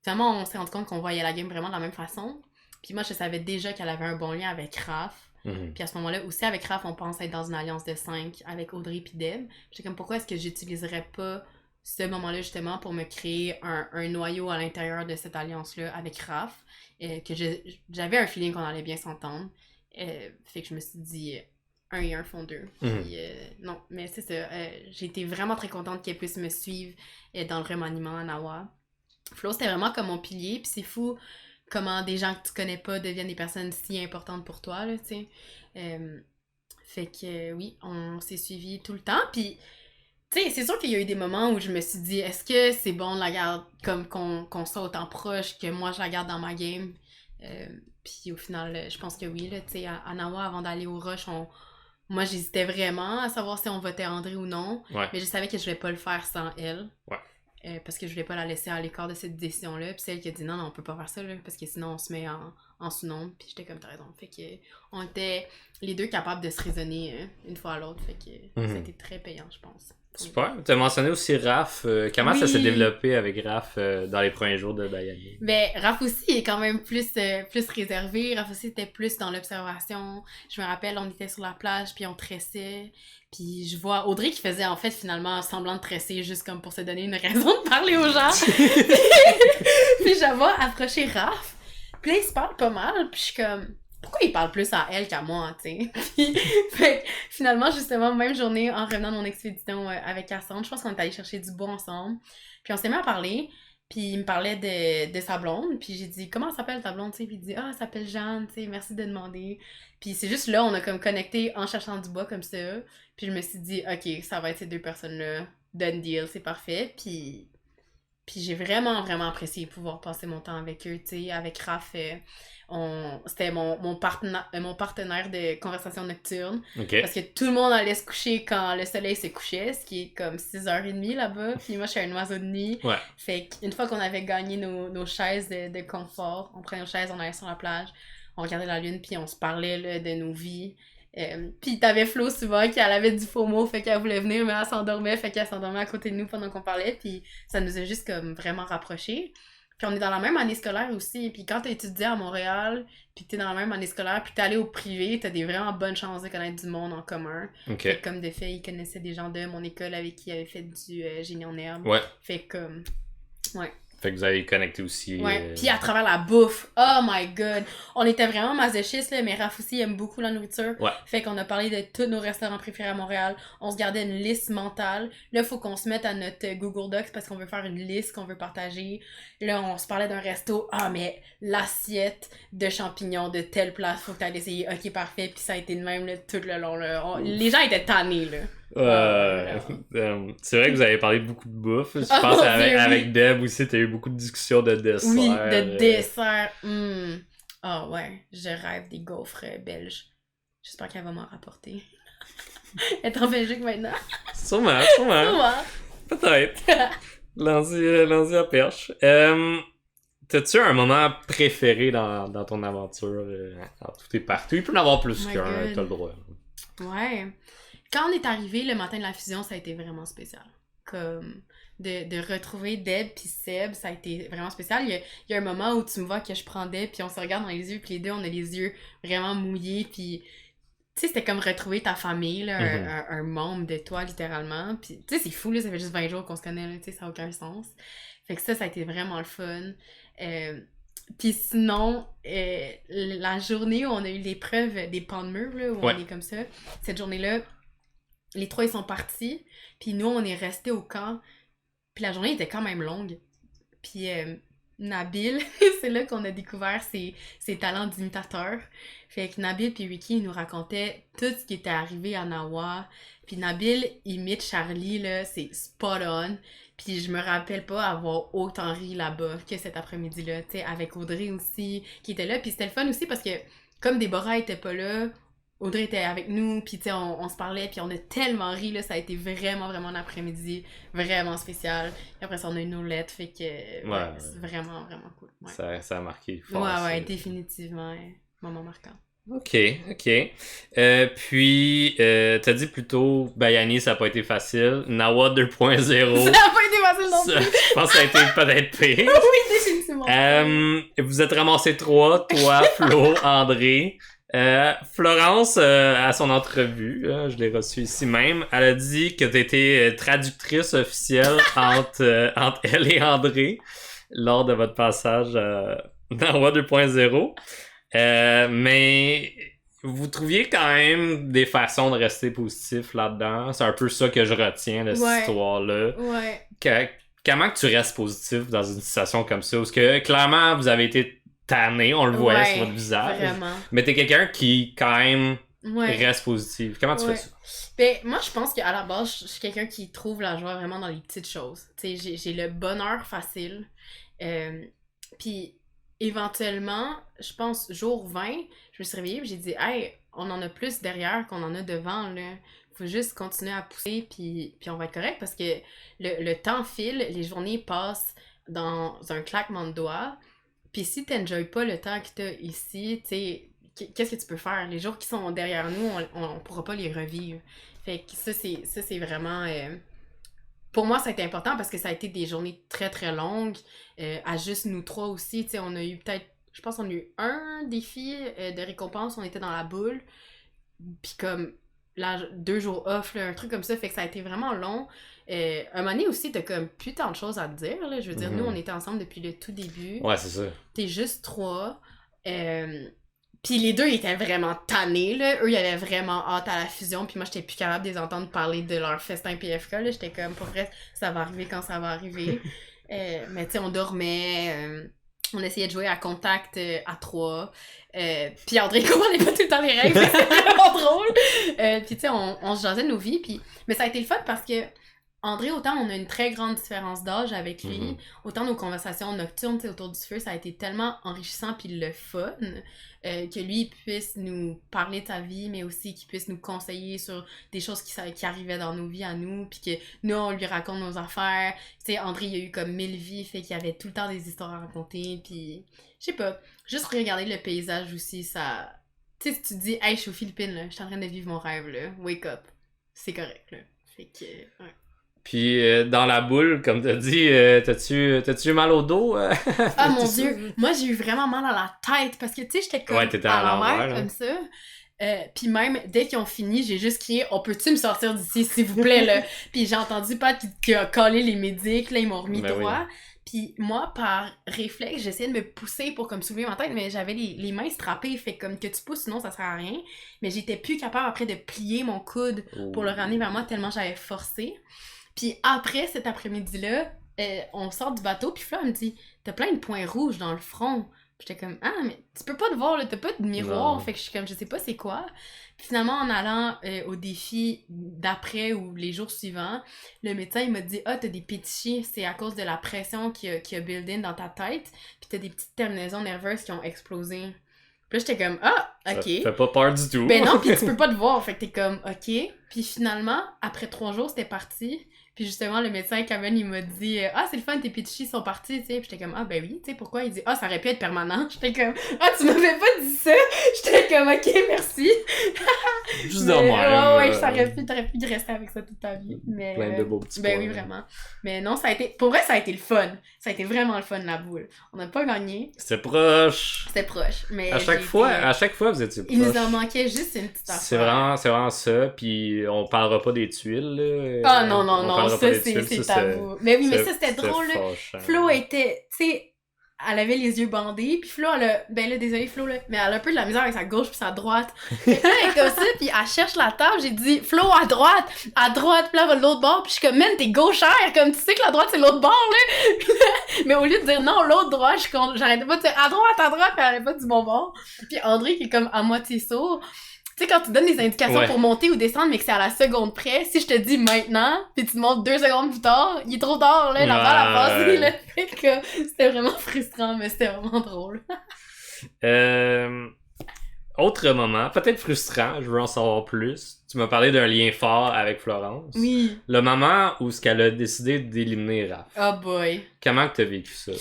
finalement, on s'est rendu compte qu'on voyait la game vraiment de la même façon. Puis moi, je savais déjà qu'elle avait un bon lien avec Raph. Puis à ce moment-là, aussi avec Raph, on pense être dans une alliance de 5 avec Audrey puis Deb. J'étais comme, pourquoi est-ce que j'utiliserais pas ce moment-là justement pour me créer un noyau à l'intérieur de cette alliance-là avec Raph, que j'avais un feeling qu'on allait bien s'entendre. Fait que je me suis dit, 1 et 1 font 2. Puis non, mais c'est ça. J'ai été vraiment très contente qu'elle puisse me suivre dans le remaniement à Nawa. Flo, c'était vraiment comme mon pilier, puis c'est fou comment des gens que tu connais pas deviennent des personnes si importantes pour toi, là, tu sais. Fait que oui, on s'est suivis tout le temps, puis tu sais, c'est sûr qu'il y a eu des moments où je me suis dit, est-ce que c'est bon de la garder comme qu'on soit autant proche, que moi je la garde dans ma game? Puis au final, je pense que oui, là, tu sais, à Nawa, avant d'aller au Rush, moi j'hésitais vraiment à savoir si on votait André ou non, mais je savais que je voulais pas le faire sans elle. Parce que je voulais pas la laisser à l'écart de cette décision-là. Puis c'est elle qui a dit non, on peut pas faire ça, là, parce que sinon on se met en sous-nombre. Puis j'étais comme, t'as raison. Fait que on était les deux capables de se raisonner une fois à l'autre. Fait que c'était très payant, je pense. Super. Tu as mentionné aussi Raph. Comment ça s'est développé avec Raph dans les premiers jours de Bayani? Ben, Raph aussi est quand même plus réservé. Raph aussi était plus dans l'observation. Je me rappelle, on était sur la plage, puis on tressait. Puis je vois Audrey qui faisait en fait finalement semblant de tresser juste comme pour se donner une raison de parler aux gens. Puis je vois approcher Raph. Puis là, il se parle pas mal. Puis je suis comme... Pourquoi il parle plus à elle qu'à moi, tu sais? Puis, fait, finalement, justement, même journée, en revenant de mon expédition avec Cassandre, je pense qu'on est allé chercher du bois ensemble. Puis on s'est mis à parler, puis il me parlait de sa blonde, puis j'ai dit, comment s'appelle ta blonde, tu sais? Puis il dit, elle s'appelle Jeanne, tu sais, merci de demander. Puis c'est juste là, on a comme connecté en cherchant du bois comme ça. Puis je me suis dit, ok, ça va être ces deux personnes-là, done deal, c'est parfait. Puis j'ai vraiment, vraiment apprécié pouvoir passer mon temps avec eux, tu sais, avec Raph. C'était mon partenaire de conversation nocturne. Parce que tout le monde allait se coucher quand le soleil se couchait, ce qui est comme 6h30 là-bas. Puis moi, je suis un oiseau de nuit. Fait qu'une fois qu'on avait gagné nos chaises de confort, on prenait nos chaises, on allait sur la plage, on regardait la lune, puis on se parlait là, de nos vies. Puis t'avais Flo souvent qui elle avait du FOMO, fait qu'elle voulait venir, mais elle s'endormait, fait qu'elle s'endormait à côté de nous pendant qu'on parlait. Puis ça nous a juste comme vraiment rapprochés. Puis on est dans la même année scolaire aussi. Puis quand t'as étudié à Montréal, puis t'es dans la même année scolaire, puis t'es allé au privé, t'as des vraiment bonnes chances de connaître du monde en commun. Fait que comme de fait, il connaissait des gens de mon école avec qui il avait fait du génie en herbe. Fait comme... Ouais. Fait que vous avez connecté aussi. Ouais, puis à travers la bouffe, oh my god, on était vraiment masochistes, là, mais Raph aussi aime beaucoup la nourriture. Ouais. Fait qu'on a parlé de tous nos restaurants préférés à Montréal, on se gardait une liste mentale. Là, faut qu'on se mette à notre Google Docs parce qu'on veut faire une liste qu'on veut partager. Là, on se parlait d'un resto, mais l'assiette de champignons de telle place, faut que t'ailles essayer. Ok, parfait, puis ça a été de même là, tout le long. Là. Les gens étaient tannés, là. C'est vrai que vous avez parlé beaucoup de bouffe. Je Oh, pense mon avec, Dieu, oui. avec Deb aussi, t'as eu beaucoup de discussions de dessert. Oui, de dessert. Ah ouais, je rêve des gaufres belges. J'espère qu'elle va m'en rapporter. Elle est en Belgique maintenant. Sûrement. Sûrement. Peut-être. Lundi à perche. T'as-tu un moment préféré dans ton aventure? Dans tout et partout. Il peut en avoir plus My qu'un, God. t'as le droit. Ouais. Quand on est arrivé le matin de la fusion, ça a été vraiment spécial. Comme de retrouver Deb puis Seb, ça a été vraiment spécial. Il y a un moment où tu me vois que je prends Deb puis on se regarde dans les yeux puis les deux, on a les yeux vraiment mouillés puis... Tu sais, c'était comme retrouver ta famille, là, un membre de toi, littéralement. Puis, tu sais, c'est fou, là, ça fait juste 20 jours qu'on se connaît, là, tu sais, ça n'a aucun sens. Fait que ça a été vraiment le fun. Puis sinon, la journée où on a eu l'épreuve des pans de mur, là, où Ouais. on est comme ça, cette journée-là, les trois, ils sont partis, puis nous, on est restés au camp, puis la journée était quand même longue. Puis Nabil, c'est là qu'on a découvert ses talents d'imitateur. Fait que Nabil puis Ricky, ils nous racontaient tout ce qui était arrivé à Nawa. Puis Nabil imite Charlie, là, c'est spot on. Puis je me rappelle pas avoir autant ri là-bas que cet après-midi-là, tu sais, avec Audrey aussi, qui était là. Puis c'était le fun aussi parce que, comme Déborah était pas là, Audrey était avec nous, puis tu sais, on se parlait, puis on a tellement ri, là, ça a été vraiment un après-midi vraiment spécial. Puis après ça, on a eu nos lettres, fait que, c'est vraiment cool. Ouais. Ça a marqué fort. Ouais, définitivement, moment marquant. Ok. Puis, t'as dit plutôt, Bayani, ça n'a pas été facile. Nawa 2.0. Ça n'a pas été facile non plus. Je pense que ça a été peut-être pire. Oui, définitivement. Vous êtes ramassés 3, toi, Flo, André. Florence, à son entrevue, je l'ai reçue ici même, elle a dit que t'étais traductrice officielle entre elle et André lors de votre passage dans Roi 2.0. Mais vous trouviez quand même des façons de rester positif là-dedans. C'est un peu ça que je retiens de cette histoire-là. Ouais. Comment que tu restes positif dans une situation comme ça? Parce que clairement, vous avez été tanné, on le voyait sur votre visage. Vraiment. Mais t'es quelqu'un qui, quand même, reste positif. Comment tu fais ça? Ben, moi, je pense qu'à la base, je suis quelqu'un qui trouve la joie vraiment dans les petites choses. Tu sais, j'ai le bonheur facile. Puis, éventuellement, je pense, jour 20, je me suis réveillée et j'ai dit « Hey, on en a plus derrière qu'on en a devant, là. Faut juste continuer à pousser, puis on va être correct. » Parce que le temps file, les journées passent dans un claquement de doigts. Puis si t'enjoys pas le temps que t'as ici, tu sais, qu'est-ce que tu peux faire? Les jours qui sont derrière nous, on pourra pas les revivre. Fait que ça, c'est vraiment... Pour moi, ça a été important parce que ça a été des journées très longues. À juste nous trois aussi, tu sais, on a eu peut-être... Je pense qu'on a eu un défi de récompense, on était dans la boule. Puis comme... Là, 2 jours off, là, un truc comme ça, fait que ça a été vraiment long. Un moment donné aussi, t'as comme plus tant de choses à te dire, là. Je veux dire, nous, on était ensemble depuis le tout début. Ouais, c'est ça. T'es juste 3. Puis les deux, ils étaient vraiment tannés, là. Eux, ils avaient vraiment hâte à la fusion, puis moi, j'étais plus capable de les entendre parler de leur festin PFK, là. J'étais comme, pour vrai, ça va arriver quand ça va arriver. Mais tu sais, on dormait... On essayait de jouer à contact à 3. Puis André comprenait pas tout le temps les règles. C'était vraiment drôle. Puis tu sais, on se jasait de nos vies. Puis... Mais ça a été le fun parce que André, autant on a une très grande différence d'âge avec lui, autant nos conversations nocturnes autour du feu, ça a été tellement enrichissant puis le fun que lui puisse nous parler de sa vie, mais aussi qu'il puisse nous conseiller sur des choses qui arrivaient dans nos vies à nous, puis que nous, on lui raconte nos affaires. Tu sais, André, il a eu comme 1000 vies, fait qu'il y avait tout le temps des histoires à raconter, puis je sais pas, juste regarder le paysage aussi, ça... Tu sais, si tu te dis « Hey, je suis aux Philippines, là, je suis en train de vivre mon rêve, là, wake up », c'est correct, là. Fait que, ouais. Puis dans la boule, comme t'as dit, t'as-tu eu mal au dos? Ah mon Dieu! Moi, j'ai eu vraiment mal à la tête parce que, tu sais, j'étais comme à l'envers, comme ça. Puis même, dès qu'ils ont fini, j'ai juste crié « On peut-tu me sortir d'ici, s'il vous plaît? » là. Puis j'ai entendu Pat qui a collé les médics, là, ils m'ont remis droit. Puis moi, par réflexe, j'essayais de me pousser pour comme soulever ma tête, mais j'avais les mains strappées, fait comme que tu pousses, sinon ça sert à rien. Mais j'étais plus capable après de plier mon coude pour le ramener vers moi tellement j'avais forcé. Puis après cet après-midi-là, on sort du bateau, puis Flo, elle me dit « T'as plein de points rouges dans le front. » Puis j'étais comme « Ah, mais tu peux pas te voir, là, t'as pas de miroir. » Fait que je suis comme « Je sais pas c'est quoi. » Puis finalement, en allant au défi d'après ou les jours suivants, le médecin, il m'a dit « Ah, t'as des pétichés, c'est à cause de la pression qui a build-in dans ta tête, puis t'as des petites terminaisons nerveuses qui ont explosé. » Puis là, j'étais comme « Ah, ok. » Ça fait pas peur du tout. Ben non, pis tu peux pas te voir, fait que t'es comme « Ok. » Puis finalement, après 3 jours, c'était parti. Puis justement, le médecin, Kamel, il m'a dit « Ah, c'est le fun, tes pétichés sont partis, tu sais. » Puis j'étais comme « Ah, ben oui, tu sais, pourquoi? » Il dit « Ah, ça aurait pu être permanent. » J'étais comme « Ah, tu m'avais pas dit ça. » J'étais comme « Ok, merci. » Juste de même. Ouais, t'aurais pu rester avec ça toute ta vie. Mais, plein de beaux petits ben points. oui, vraiment. Mais non, ça a été... Pour vrai, ça a été le fun. Ça a été vraiment le fun, la boule. On n'a pas gagné. C'était proche. C'était proche. Mais À chaque fois, vous étiez proche. Il nous en manquait juste une petite affaire. C'est vraiment ça. Puis on parlera pas des tuiles, là. Ah non, ça c'est tabou. Mais oui, mais ça c'était drôle, là. Flo était, tu sais, elle avait les yeux bandés, puis Flo, elle a, ben là, désolé Flo, là, mais elle a un peu de la misère avec sa gauche puis sa droite. Puis là, elle est comme ça, puis elle cherche la table, j'ai dit, Flo, à droite, puis là, elle va de l'autre bord, puis je suis comme, man, t'es gauchère, comme tu sais que la droite c'est l'autre bord, là. Mais au lieu de dire non, l'autre droite, j'arrêtais pas de dire à droite, puis elle allait pas du bon bord. Puis André, qui est comme à moitié sourd, tu sais, quand tu donnes des indications pour monter ou descendre, mais que c'est à la seconde près, si je te dis maintenant, puis tu te montres 2 secondes plus tard, il est trop tard, là, la balle a passé, là. Fait que c'était vraiment frustrant, mais c'était vraiment drôle. Autre moment, peut-être frustrant, je veux en savoir plus. Tu m'as parlé d'un lien fort avec Florence. Oui. Le moment où ce qu'elle a décidé d'éliminer Raph. Oh boy. Comment que t'as vécu ça?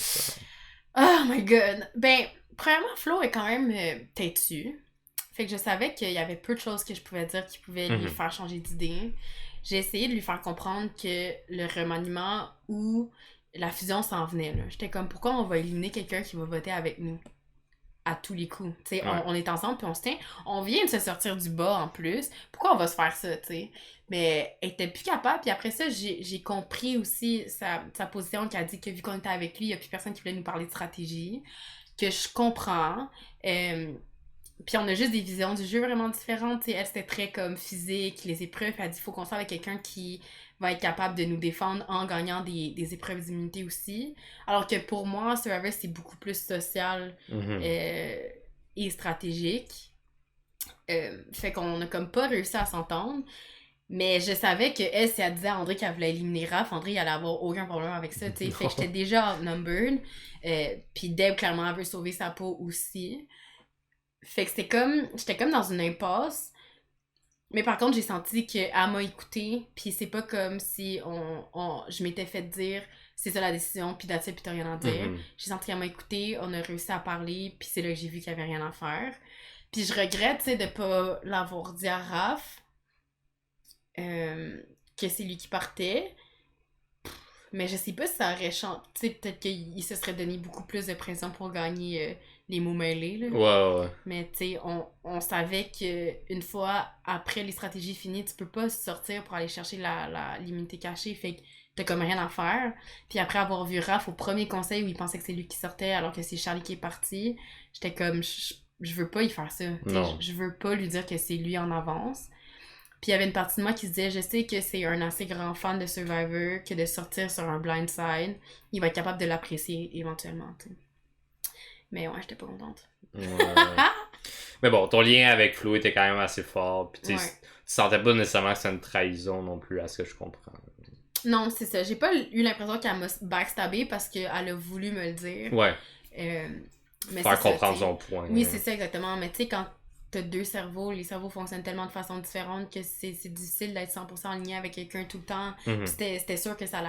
Oh my god. Ben, premièrement, Flo est quand même têtue. Fait que je savais qu'il y avait peu de choses que je pouvais dire qui pouvaient lui faire changer d'idée. J'ai essayé de lui faire comprendre que le remaniement ou la fusion s'en venait, là. J'étais comme, pourquoi on va éliminer quelqu'un qui va voter avec nous? À tous les coups. Tu sais, on est ensemble puis on se tient. On vient de se sortir du bas en plus. Pourquoi on va se faire ça, tu sais? Mais elle était plus capable. Puis après ça, j'ai compris aussi sa position qui a dit que vu qu'on était avec lui, il n'y a plus personne qui voulait nous parler de stratégie. Que je comprends. Puis on a juste des visions du jeu vraiment différentes. T'sais, elle, c'était très comme physique, les épreuves. Elle a dit qu'il faut qu'on soit avec quelqu'un qui va être capable de nous défendre en gagnant des épreuves d'immunité aussi. Alors que pour moi, Survivor, c'est beaucoup plus social et stratégique. Fait qu'on a comme pas réussi à s'entendre. Mais je savais que elle, si elle disait à André qu'elle voulait éliminer Raph, André, il allait avoir aucun problème avec ça, tu sais. Fait que j'étais déjà outnumbered. Puis Deb, clairement, elle veut sauver sa peau aussi. Fait que j'étais comme dans une impasse. Mais par contre, j'ai senti qu'elle m'a écoutée, puis c'est pas comme si je m'étais fait dire c'est ça la décision, puis that's it, puis t'as rien à dire. J'ai senti qu'elle m'a écoutée, on a réussi à parler, puis c'est là que j'ai vu qu'il y avait rien à faire. Puis je regrette, tu sais, de pas l'avoir dit à Raph que c'est lui qui partait. Mais je sais pas si ça aurait changé. Tu sais, peut-être qu'il se serait donné beaucoup plus de pression pour gagner les mots mêlés, là. Ouais. Mais tu sais, on savait qu'une fois après les stratégies finies, tu peux pas sortir pour aller chercher l'immunité cachée. Fait que t'as comme rien à faire. Puis après avoir vu Raph au premier conseil où il pensait que c'est lui qui sortait alors que c'est Charlie qui est parti, j'étais comme, je veux pas y faire ça. Je veux pas lui dire que c'est lui en avance. Puis il y avait une partie de moi qui se disait, je sais que c'est un assez grand fan de Survivor, que de sortir sur un blind side, il va être capable de l'apprécier éventuellement, t'sais. Mais ouais, j'étais pas contente. Ouais. Mais bon, ton lien avec Flo était quand même assez fort, puis tu sentais pas nécessairement que c'était une trahison non plus, à ce que je comprends. Non, c'est ça. J'ai pas eu l'impression qu'elle m'a backstabé parce qu'elle a voulu me le dire. Ouais. Mais faire comprendre son point. Oui, c'est ça exactement. Mais tu sais, quand t'as 2 cerveaux, les cerveaux fonctionnent tellement de façon différente que c'est difficile d'être 100% aligné avec quelqu'un tout le temps. C'était sûr que ça allait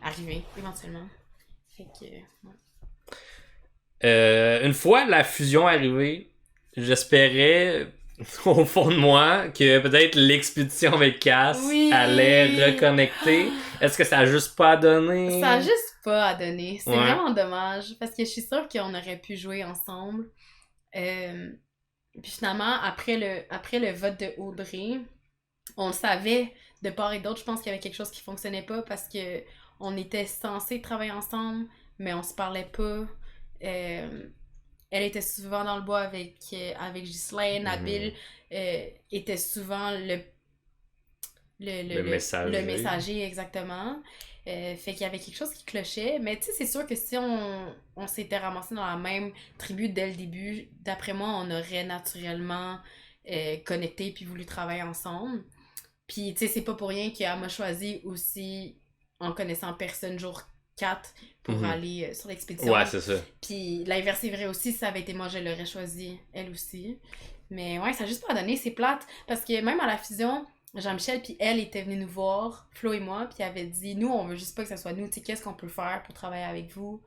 arriver éventuellement. Fait que, ouais. Une fois la fusion arrivée, j'espérais au fond de moi que peut-être l'expédition avec Cass allait reconnecter. Est-ce que ça a juste pas donné? Ça a juste pas à donner. C'est vraiment dommage parce que je suis sûre qu'on aurait pu jouer ensemble. Puis finalement, après le vote de Audrey, on le savait de part et d'autre. Je pense qu'il y avait quelque chose qui fonctionnait pas parce que on était censés travailler ensemble, mais on se parlait pas. Elle était souvent dans le bois avec Ghislaine. Nabil était souvent le messager, exactement. Fait qu'il y avait quelque chose qui clochait. Mais tu sais, c'est sûr que si on s'était ramassé dans la même tribu dès le début, d'après moi, on aurait naturellement connecté puis voulu travailler ensemble. Puis tu sais, c'est pas pour rien qu'elle m'a choisi aussi en connaissant personne jour 4 pour aller sur l'expédition. Ouais, c'est ça. Puis l'inverse est vrai aussi, si ça avait été moi, je l'aurais choisi, elle aussi. Mais ouais, ça a juste pas donné, c'est plate. Parce que même à la fusion, Jean-Michel puis elle étaient venus nous voir, Flo et moi, puis avait dit, nous, on veut juste pas que ça soit nous, tu sais, qu'est-ce qu'on peut faire pour travailler avec vous?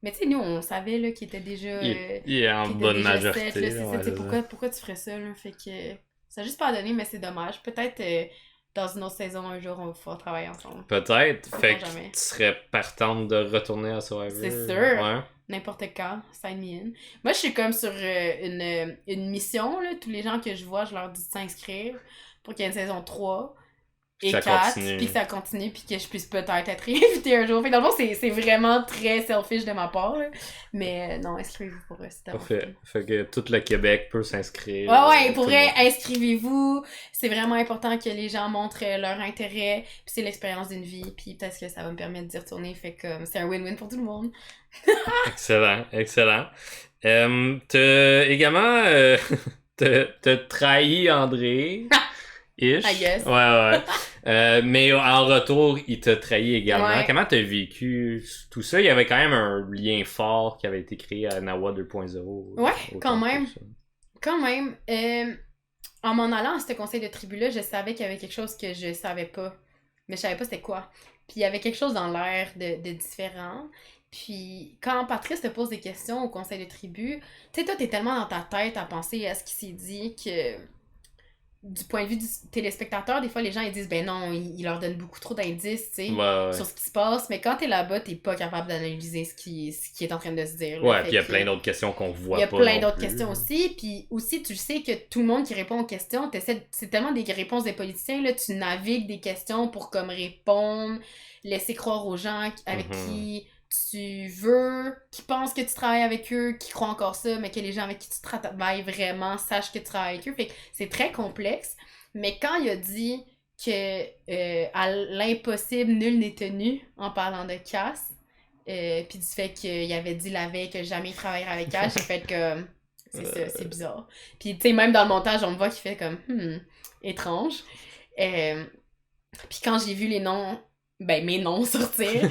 Mais tu sais, nous, on savait là, qu'il était déjà... il est en bonne majorité. Set, là, pourquoi tu ferais ça, là? Fait que ça a juste pas donné, mais c'est dommage. Peut-être dans une autre saison, un jour, on va pouvoir travailler ensemble. Peut-être. Fait que tu serais partante de retourner à Survivor. C'est sûr. Ouais. N'importe quand, sign me in. Moi, je suis comme sur une mission, là. Tous les gens que je vois, je leur dis de s'inscrire pour qu'il y ait une saison 3 et 4, puis que ça continue, puis que je puisse peut-être être invitée un jour. Fait que dans le fond, c'est vraiment très selfish de ma part, là. Mais non, inscrivez-vous pour eux, c'est parfait. Fait que tout le Québec peut s'inscrire. Ouais, pour vrai, inscrivez-vous. C'est vraiment important que les gens montrent leur intérêt, puis c'est l'expérience d'une vie, puis peut-être que ça va me permettre d'y retourner, fait que c'est un win-win pour tout le monde. Excellent. T'as également t'as trahi André. Ish. I guess. Ouais. Mais en retour, il t'a trahi également. Ouais. Comment t'as vécu tout ça? Il y avait quand même un lien fort qui avait été créé à Nawa 2.0. Ouais, quand même. Quand même. En m'en allant à ce conseil de tribu-là, je savais qu'il y avait quelque chose que je savais pas. Mais je savais pas c'était quoi. Puis il y avait quelque chose dans l'air de différent. Puis quand Patrice te pose des questions au conseil de tribu, tu sais, toi, t'es tellement dans ta tête à penser à ce qui s'est dit que... Du point de vue du téléspectateur, des fois, les gens, ils disent, ben non, il leur donne beaucoup trop d'indices, tu sais, sur ce qui se passe. Mais quand t'es là-bas, t'es pas capable d'analyser ce qui est en train de se dire. Là. Ouais, puis il y a plein d'autres questions qu'on voit pas. Il y a plein d'autres questions aussi. Puis aussi, tu sais que tout le monde qui répond aux questions, c'est tellement des réponses des politiciens, là, tu navigues des questions pour comme répondre, laisser croire aux gens avec qui tu veux, qui pensent que tu travailles avec eux, qui croient encore ça, mais que les gens avec qui tu travailles vraiment sachent que tu travailles avec eux. Fait que c'est très complexe. Mais quand il a dit que à l'impossible, nul n'est tenu, en parlant de Cass, puis du fait qu'il avait dit la veille que jamais il travaillerait avec Cass, j'ai fait que c'est ça, c'est bizarre. Puis tu sais, même dans le montage, on me voit qu'il fait comme étrange. Puis quand j'ai vu les noms, mes noms sortir,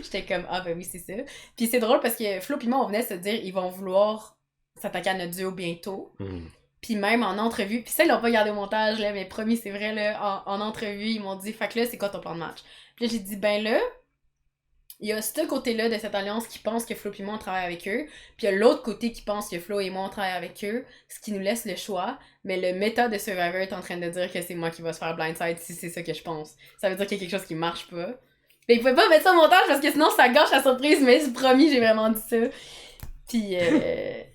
j'étais comme, ah ben oui, c'est ça. Puis c'est drôle parce que Flo et moi, on venait se dire, ils vont vouloir s'attaquer à notre duo bientôt. Puis même en entrevue, puis ça, ils l'ont pas gardé au montage, là, mais promis, c'est vrai, là, en entrevue, ils m'ont dit, fait que là, c'est quoi ton plan de match? Puis là, j'ai dit, ben là, il y a ce côté-là de cette alliance qui pense que Flo et moi, on travaille avec eux, puis il y a l'autre côté qui pense que Flo et moi, on travaille avec eux, ce qui nous laisse le choix, mais le méta de Survivor est en train de dire que c'est moi qui va se faire blindside si c'est ça que je pense. Ça veut dire qu'il y a quelque chose qui marche pas. Mais ils pouvaient pas mettre ça au montage parce que sinon ça gâche la surprise, mais promis, j'ai vraiment dit ça. Puis,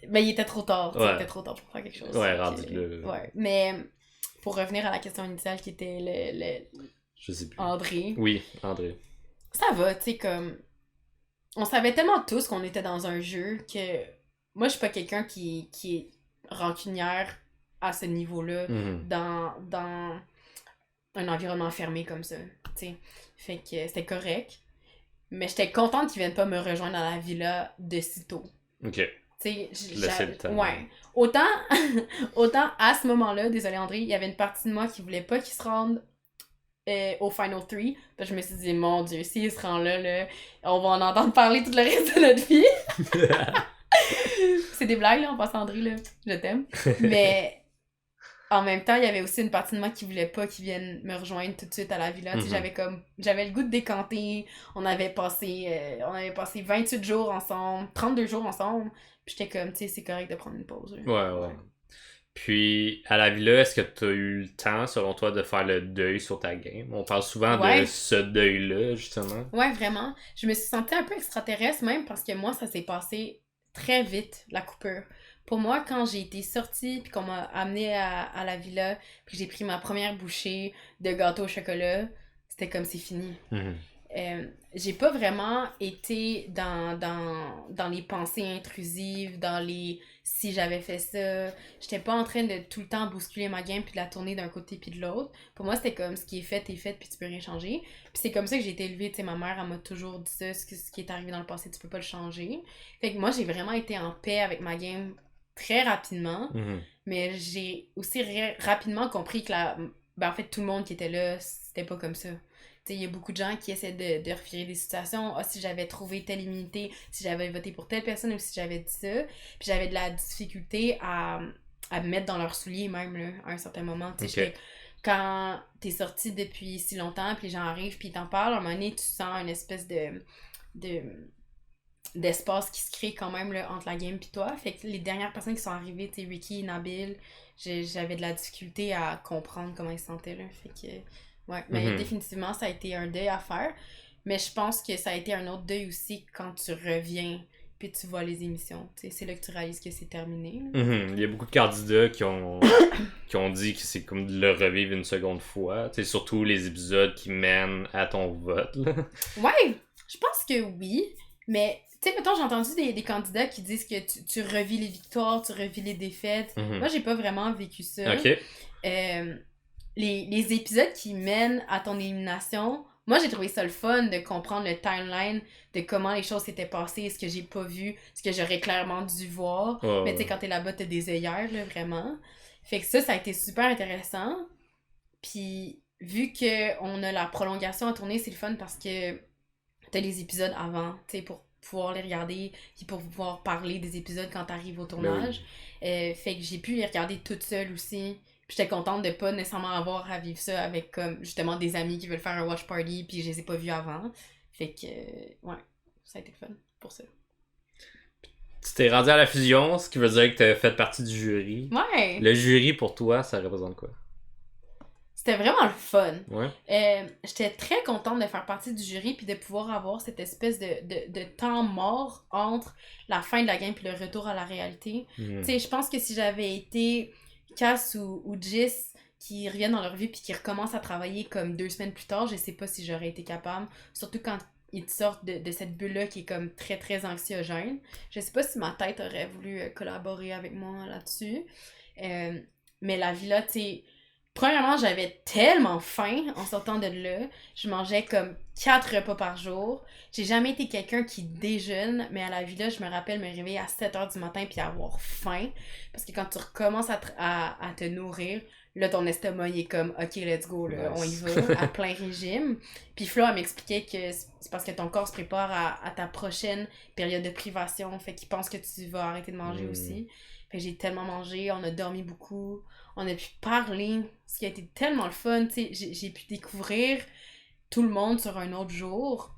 mais il était trop tard. Il était trop tard pour faire quelque chose. Ouais, rendu là. Ouais, mais pour revenir à la question initiale qui était je sais plus. André. Oui, André. Ça va, tu sais, comme... On savait tellement tous qu'on était dans un jeu que... Moi, je suis pas quelqu'un qui est rancunière à ce niveau-là dans un environnement fermé comme ça, tu sais. Fait que c'était correct. Mais j'étais contente qu'ils viennent pas me rejoindre dans la villa de sitôt. OK. Tu sais, laisser le temps. Ouais. Autant à ce moment-là, désolé André, il y avait une partie de moi qui voulait pas qu'ils se rendent au Final 3. Puis je me suis dit, mon Dieu, s'ils se rendent là, on va en entendre parler tout le reste de notre vie. C'est des blagues, là, en passant André, là. Je t'aime. Mais en même temps, il y avait aussi une partie de moi qui voulait pas qu'ils viennent me rejoindre tout de suite à la villa. J'avais le goût de décanter. On avait passé 28 jours ensemble, 32 jours ensemble. Puis j'étais comme, tu sais, c'est correct de prendre une pause. Ouais. Puis, à la villa, est-ce que tu as eu le temps, selon toi, de faire le deuil sur ta game? On parle souvent de ce deuil-là, justement. Ouais, vraiment. Je me suis sentie un peu extraterrestre, même, parce que moi, ça s'est passé très vite, la coupure. Pour moi, quand j'ai été sortie, puis qu'on m'a amenée à la villa, puis j'ai pris ma première bouchée de gâteau au chocolat, c'était comme c'est fini. j'ai pas vraiment été dans les pensées intrusives, dans les si j'avais fait ça. J'étais pas en train de tout le temps bousculer ma game puis de la tourner d'un côté puis de l'autre. Pour moi, c'était comme ce qui est fait puis tu peux rien changer. Puis c'est comme ça que j'ai été élevée. Tu sais, ma mère, elle m'a toujours dit ça, ce qui est arrivé dans le passé, tu peux pas le changer. Fait que moi, j'ai vraiment été en paix avec ma game très rapidement. Mais j'ai aussi rapidement compris que en fait, tout le monde qui était là, c'était pas comme ça. Il y a beaucoup de gens qui essaient de revirer des situations. Ah, si j'avais trouvé telle immunité, si j'avais voté pour telle personne ou si j'avais dit ça. Puis j'avais de la difficulté à me mettre dans leurs souliers même là, à un certain moment. Okay. Quand t'es sorti depuis si longtemps, puis les gens arrivent, puis ils t'en parlent, à un moment donné, tu sens une espèce d'espace qui se crée quand même là, entre la game et toi. Fait que les dernières personnes qui sont arrivées, tu sais, Ricky, Nabil, j'avais de la difficulté à comprendre comment ils se sentaient là. Fait que... Ouais, mais définitivement, ça a été un deuil à faire. Mais je pense que ça a été un autre deuil aussi quand tu reviens puis tu vois les émissions. T'sais, c'est là que tu réalises que c'est terminé. Il y a beaucoup de candidats qui ont dit que c'est comme de le revivre une seconde fois. T'sais, surtout les épisodes qui mènent à ton vote. Là. Ouais, je pense que oui. Mais, tu sais, mettons, j'ai entendu des candidats qui disent que tu revis les victoires, tu revis les défaites. Moi, j'ai pas vraiment vécu ça. OK. Les épisodes qui mènent à ton élimination, moi j'ai trouvé ça le fun de comprendre le timeline de comment les choses s'étaient passées, ce que j'ai pas vu, ce que j'aurais clairement dû voir. Mais tu sais, quand t'es là-bas, t'as des œillères, là, vraiment. Fait que ça a été super intéressant. Puis, vu qu'on a la prolongation à tourner, c'est le fun parce que t'as les épisodes avant, tu sais, pour pouvoir les regarder, puis pour pouvoir parler des épisodes quand t'arrives au tournage. Oui. Fait que j'ai pu les regarder toute seule aussi. Puis j'étais contente de pas nécessairement avoir à vivre ça avec comme justement des amis qui veulent faire un watch party puis je les ai pas vus avant. Fait que ouais, ça a été fun pour ça. Tu t'es rendu à la fusion, ce qui veut dire que t'as fait partie du jury. Ouais! Le jury pour toi, ça représente quoi? C'était vraiment le fun. Ouais. J'étais très contente de faire partie du jury puis de pouvoir avoir cette espèce de temps mort entre la fin de la game puis le retour à la réalité. Tu sais, je pense que si j'avais été Cass ou Jis qui reviennent dans leur vie puis qui recommencent à travailler comme 2 semaines plus tard, je sais pas si j'aurais été capable. Surtout quand ils sortent de cette bulle-là qui est comme très très anxiogène. Je sais pas si ma tête aurait voulu collaborer avec moi là-dessus. Mais la villa, tu sais, premièrement, j'avais tellement faim en sortant de là. Je mangeais comme 4 repas par jour. J'ai jamais été quelqu'un qui déjeune, mais à la villa, je me rappelle me réveiller à 7h du matin puis avoir faim. Parce que quand tu recommences à te nourrir, là, ton estomac, il est comme « Ok, let's go, là, on y va, à plein régime. » Puis Flo, elle m'expliquait que c'est parce que ton corps se prépare à ta prochaine période de privation. Fait qu'il pense que tu vas arrêter de manger aussi. Fait que j'ai tellement mangé, on a dormi beaucoup, on a pu parler, ce qui a été tellement le fun, tu sais, j'ai pu découvrir tout le monde sur un autre jour.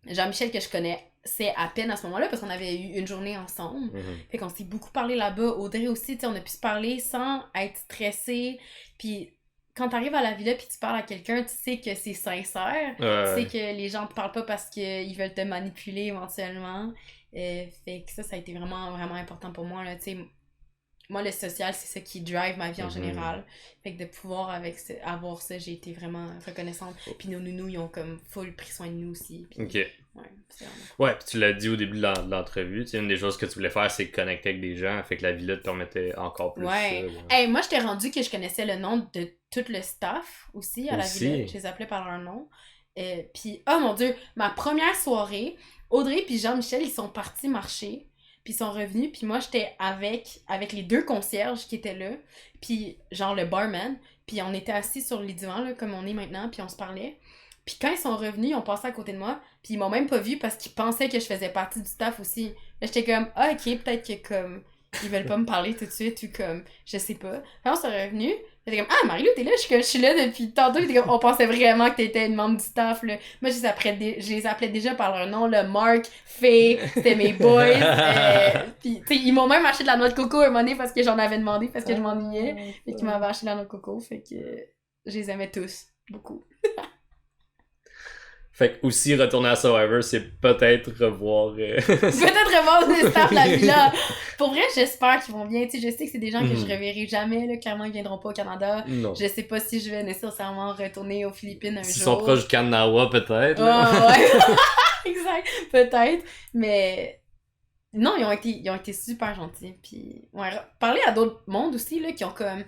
Jean-Michel que je connaissais à peine à ce moment-là parce qu'on avait eu une journée ensemble. Fait qu'on s'est beaucoup parlé là-bas. Audrey aussi, tu sais, on a pu se parler sans être stressé. Puis quand t'arrives à la villa puis tu parles à quelqu'un, tu sais que c'est sincère. Tu sais que les gens te parlent pas parce qu'ils veulent te manipuler éventuellement. Fait que ça a été vraiment, vraiment important pour moi, là, tu sais. Moi, le social, c'est ça qui drive ma vie en général. Fait que de pouvoir avoir ça, j'ai été vraiment reconnaissante. Puis nos nounous, ils ont comme full pris soin de nous aussi. Puis, OK. Ouais, puis tu l'as dit au début de l'entrevue, tu sais, une des choses que tu voulais faire, c'est connecter avec des gens. Fait que la villa te permettait encore plus ça. Hey, moi, j'étais rendue que je connaissais le nom de tout le staff aussi à la villa. Je les appelais par leur nom. Puis, oh mon Dieu, ma première soirée, Audrey puis Jean-Michel, ils sont partis marcher. Puis ils sont revenus, puis moi j'étais avec les 2 concierges qui étaient là, puis genre le barman, puis on était assis sur les divans là, comme on est maintenant, puis on se parlait. Puis quand ils sont revenus, ils ont passé à côté de moi, puis ils m'ont même pas vu parce qu'ils pensaient que je faisais partie du staff aussi. Là j'étais comme « Ah ok, peut-être que comme ils veulent pas me parler tout de suite ou comme je sais pas. » Puis on s'est revenus. J'étais comme « Ah, Marie-Lou, t'es là? » Je suis là depuis tantôt. Comme, on pensait vraiment que t'étais une membre du staff, là. Moi, je les appelais déjà par leur nom, là. Marc, Faye, c'était mes boys. Puis, tu sais, ils m'ont même acheté de la noix de coco à un moment donné parce que j'en avais demandé, parce que je m'ennuyais. Et qu'ils m'avaient acheté de la noix de coco. Fait que je les aimais tous. Beaucoup. Fait que aussi retourner à Survivor, c'est peut-être revoir... Peut-être revoir le staff de la villa. Pour vrai, j'espère qu'ils vont bien. Tu sais, je sais que c'est des gens que je reverrai jamais. Là. Clairement, ils viendront pas au Canada. Non. Je sais pas si je vais nécessairement retourner aux Philippines un S'ils jour. sont proches du Kanawha, peut-être. Ouais. Exact. Peut-être. Mais... Non, ils ont été super gentils. Puis, ouais, parler à d'autres mondes aussi, là, qui ont comme...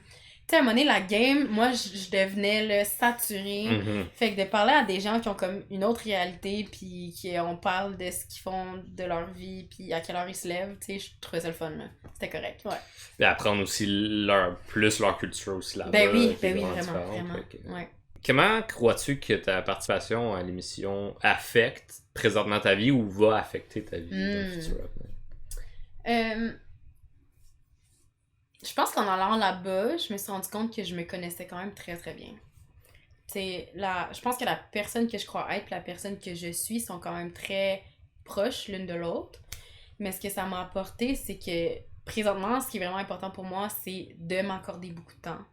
Tu sais, à un moment donné, la game, moi, je devenais là, saturée. Fait que de parler à des gens qui ont comme une autre réalité, puis on parle de ce qu'ils font de leur vie, puis à quelle heure ils se lèvent, tu sais, je trouvais ça le fun, là. C'était correct, ouais. Et apprendre aussi leur culture aussi là-bas. Ben oui, vraiment. Ouais. Comment crois-tu que ta participation à l'émission affecte présentement ta vie ou va affecter ta vie dans le futur? Je pense qu'en allant là-bas, je me suis rendu compte que je me connaissais quand même très très bien. Je pense que la personne que je crois être et la personne que je suis sont quand même très proches l'une de l'autre. Mais ce que ça m'a apporté, c'est que présentement, ce qui est vraiment important pour moi, c'est de m'accorder beaucoup de temps.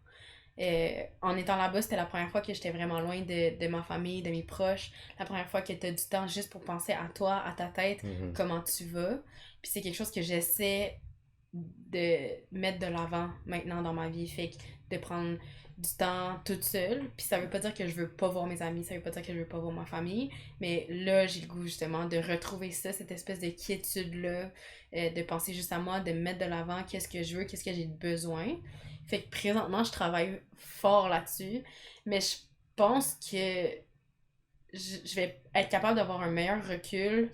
En étant là-bas, c'était la première fois que j'étais vraiment loin de ma famille, de mes proches. La première fois que tu as du temps juste pour penser à toi, à ta tête, comment tu vas. Puis c'est quelque chose que j'essaie de mettre de l'avant maintenant dans ma vie. Fait que de prendre du temps toute seule. Puis ça veut pas dire que je veux pas voir mes amis, ça veut pas dire que je veux pas voir ma famille. Mais là, j'ai le goût justement de retrouver ça, cette espèce de quiétude-là, de penser juste à moi, de me mettre de l'avant, qu'est-ce que je veux, qu'est-ce que j'ai besoin. Fait que présentement, je travaille fort là-dessus, mais je pense que je vais être capable d'avoir un meilleur recul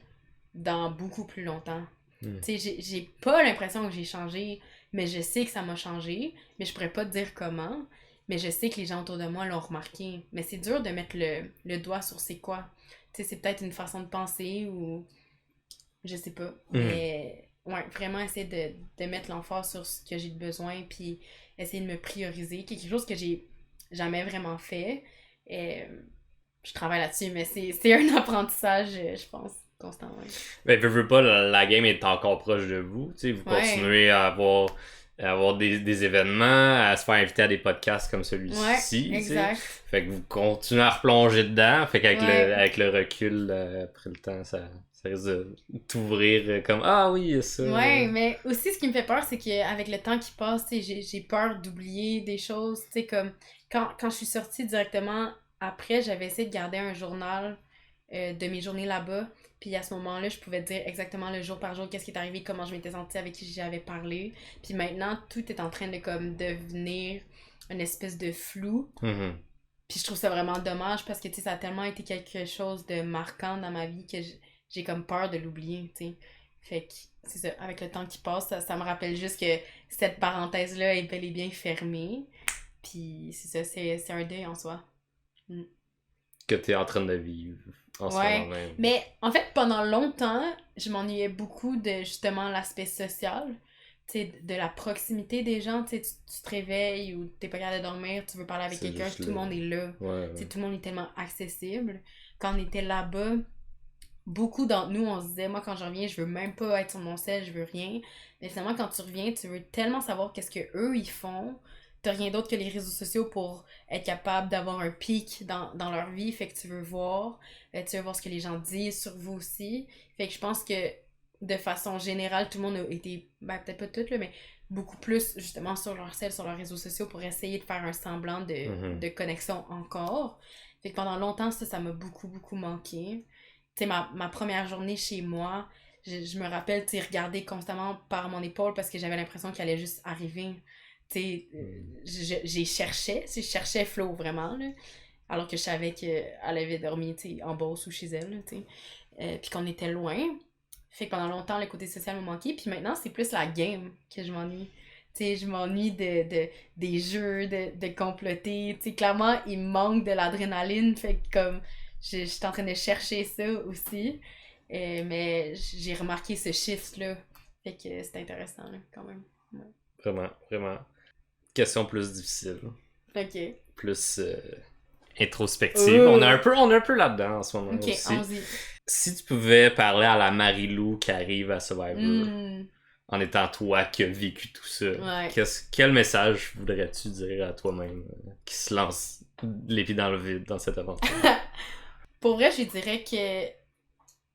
dans beaucoup plus longtemps. Tu sais, j'ai pas l'impression que j'ai changé, mais je sais que ça m'a changé, mais je pourrais pas te dire comment, mais je sais que les gens autour de moi l'ont remarqué. Mais c'est dur de mettre le doigt sur c'est quoi. Tu sais, c'est peut-être une façon de penser ou... Je sais pas, mais... Ouais, vraiment essayer de mettre l'emphase sur ce que j'ai besoin, puis essayer de me prioriser, quelque chose que j'ai jamais vraiment fait. Je travaille là-dessus, mais c'est un apprentissage, je pense, constant, ouais. Ben, veux pas, la game est encore proche de vous, tu sais, vous continuez à avoir des événements, à se faire inviter à des podcasts comme celui-ci, exact. Fait que vous continuez à replonger dedans, fait qu'avec avec le recul, après le temps, ça risque de t'ouvrir comme « Ah oui, ça! » Ouais, mais aussi ce qui me fait peur, c'est qu'avec le temps qui passe, j'ai peur d'oublier des choses, tu sais, comme quand je suis sortie directement après, j'avais essayé de garder un journal de mes journées là-bas, puis à ce moment-là, je pouvais dire exactement le jour par jour qu'est-ce qui est arrivé, comment je m'étais sentie, avec qui j'avais parlé, puis maintenant, tout est en train de comme devenir une espèce de flou. Puis je trouve ça vraiment dommage parce que, tu sais, ça a tellement été quelque chose de marquant dans ma vie que j'ai comme peur de l'oublier, tu sais. Fait que, c'est ça, avec le temps qui passe, ça me rappelle juste que cette parenthèse-là est bel et bien fermée. Puis c'est ça, c'est un deuil en soi. Que t'es en train de vivre en ce moment même. Mais en fait, pendant longtemps, je m'ennuyais beaucoup de, justement, l'aspect social. Tu sais, de la proximité des gens, tu sais, tu te réveilles ou t'es pas capable de dormir, tu veux parler avec quelqu'un, tout le monde est là. Tu sais, tout le monde est tellement accessible. Quand on était là-bas, beaucoup d'entre nous, on se disait, moi, quand je reviens, je veux même pas être sur mon sel, je veux rien. Mais finalement, quand tu reviens, tu veux tellement savoir qu'est-ce que eux ils font. T'as rien d'autre que les réseaux sociaux pour être capable d'avoir un pic dans leur vie. Fait que tu veux voir ce que les gens disent sur vous aussi. Fait que je pense que de façon générale, tout le monde a été, ben peut-être pas tout, là, mais beaucoup plus justement sur leur sel, sur leurs réseaux sociaux pour essayer de faire un semblant de connexion encore. Fait que pendant longtemps, ça m'a beaucoup, beaucoup manqué. Tu sais, ma première journée chez moi, je me rappelle, tu sais, regarder constamment par mon épaule parce que j'avais l'impression qu'elle allait juste arriver. Tu sais, je cherchais Flo vraiment, là, alors que je savais qu'elle avait dormi, tu sais, en Beauce ou chez elle, tu sais, puis qu'on était loin. Fait que pendant longtemps, le côté social me manquait, puis maintenant, c'est plus la game que je m'ennuie. Tu sais, je m'ennuie des jeux, de comploter, tu sais, clairement, il me manque de l'adrénaline, fait que comme... Je suis en train de chercher ça aussi. Mais j'ai remarqué ce shift-là. Fait que c'est intéressant, là, quand même. Ouais. Vraiment, vraiment. Question plus difficile. Ok. Plus introspective. On est un peu là-dedans en ce moment aussi. Ok, allons-y. Si tu pouvais parler à la Marie-Lou qui arrive à Survivor, en étant toi qui as vécu tout ça, quel message voudrais-tu dire à toi-même qui se lance les pieds dans le vide dans cette aventure? Pour vrai, je dirais que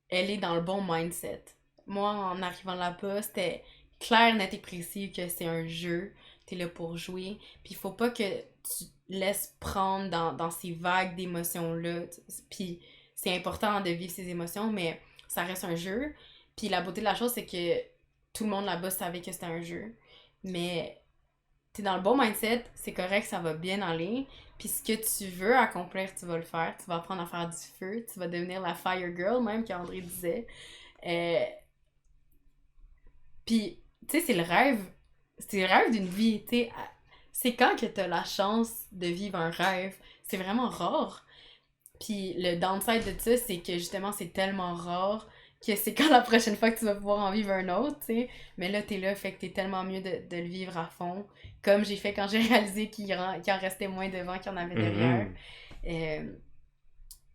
elle est dans le bon mindset. Moi, en arrivant là-bas, c'était clair, net et précis que c'est un jeu. T'es là pour jouer. Puis il faut pas que tu laisses prendre dans ces vagues d'émotions-là. Puis c'est important de vivre ces émotions, mais ça reste un jeu. Puis la beauté de la chose, c'est que tout le monde là-bas savait que c'était un jeu. Mais t'es dans le bon mindset, c'est correct, ça va bien aller. Puis ce que tu veux accomplir, tu vas le faire. Tu vas apprendre à faire du feu. Tu vas devenir la fire girl, même, qu'André disait. Euh, Puis, tu sais, c'est le rêve. C'est le rêve d'une vie, tu sais. C'est quand que t'as la chance de vivre un rêve. C'est vraiment rare. Puis le downside de ça, c'est que justement, c'est tellement rare que c'est quand la prochaine fois que tu vas pouvoir en vivre un autre, tu sais. Mais là, t'es là, fait que t'es tellement mieux de le vivre à fond. Comme j'ai fait quand j'ai réalisé qu'il en restait moins devant qu'il y en avait derrière.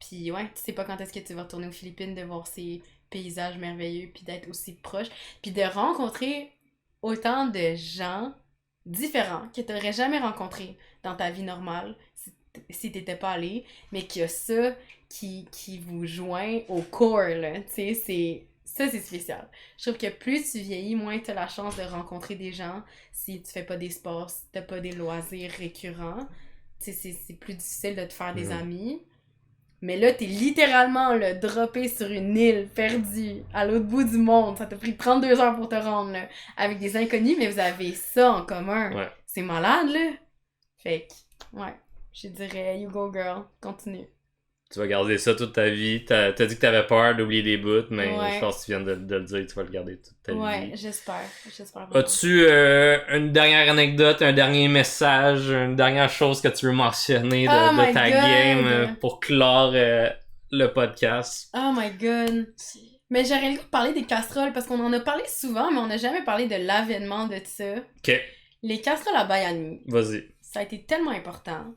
Puis ouais, tu sais pas quand est-ce que tu vas retourner aux Philippines, de voir ces paysages merveilleux, puis d'être aussi proche, puis de rencontrer autant de gens différents que t'aurais jamais rencontrés dans ta vie normale si t'étais pas allé, mais qu'il y a ça qui vous joint au corps, là, tu sais, ça, c'est spécial. Je trouve que plus tu vieillis, moins tu as la chance de rencontrer des gens si tu fais pas des sports, si t'as pas des loisirs récurrents. Tu sais, c'est plus difficile de te faire des amis. Mais là, t'es littéralement là, droppé sur une île perdue à l'autre bout du monde. Ça t'a pris 32 heures pour te rendre là, avec des inconnus, mais vous avez ça en commun. Ouais. C'est malade, là. Fait que, ouais, je dirais, you go girl, continue. Tu vas garder ça toute ta vie. T'as dit que t'avais peur d'oublier des bouts, mais Ouais. je pense que tu viens de le dire, tu vas le garder toute ta vie. Ouais, j'espère vraiment. As-tu une dernière anecdote, un dernier message, une dernière chose que tu veux mentionner de ta game pour clore le podcast? Oh my god. Mais j'aurais le goût de parler des casseroles parce qu'on en a parlé souvent, mais on n'a jamais parlé de l'avènement de ça. Ok, Les casseroles à Bayani, vas-y. ça a été tellement important.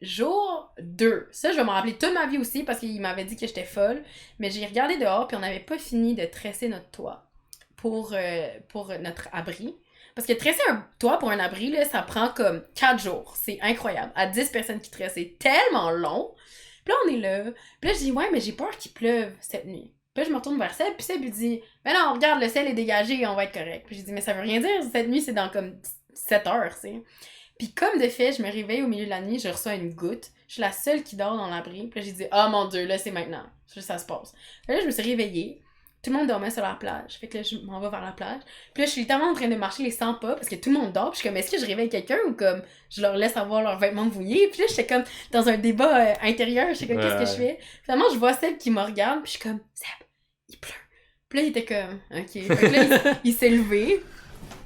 Jour 2, ça je vais m'en rappeler toute ma vie aussi parce qu'il m'avait dit que j'étais folle, mais j'ai regardé dehors puis on n'avait pas fini de tresser notre toit pour notre abri. Parce que tresser un toit pour un abri, là, ça prend comme 4 jours. C'est incroyable. À 10 personnes qui tressent, c'est tellement long. Puis là, on est là. Puis là, je dis, ouais, mais j'ai peur qu'il pleuve cette nuit. Puis là, je me retourne vers Seb, puis Seb lui dit, ben non, regarde, le ciel est dégagé, on va être correct. Puis j'ai dit, mais ça veut rien dire, cette nuit, c'est dans comme 7 heures, tu sais. Puis comme de fait, je me réveille au milieu de la nuit, je reçois une goutte. Je suis la seule qui dort dans l'abri. Puis là, j'ai dit, ah mon Dieu, là, c'est maintenant. Ça se passe. Puis là, je me suis réveillée. Tout le monde dormait sur la plage. Fait que là, je m'en vais vers la plage. Puis là, je suis littéralement en train de marcher les 100 pas parce que tout le monde dort. Puis je suis comme, est-ce que je réveille quelqu'un ou comme je leur laisse avoir leurs vêtements mouillés? Puis là, j'étais comme dans un débat intérieur. J'étais comme, qu'est-ce que je fais? Finalement, je vois Seb qui me regarde. Puis je suis comme, Seb, il pleut. Puis là, il était comme, ok. Fait que là, il s'est levé.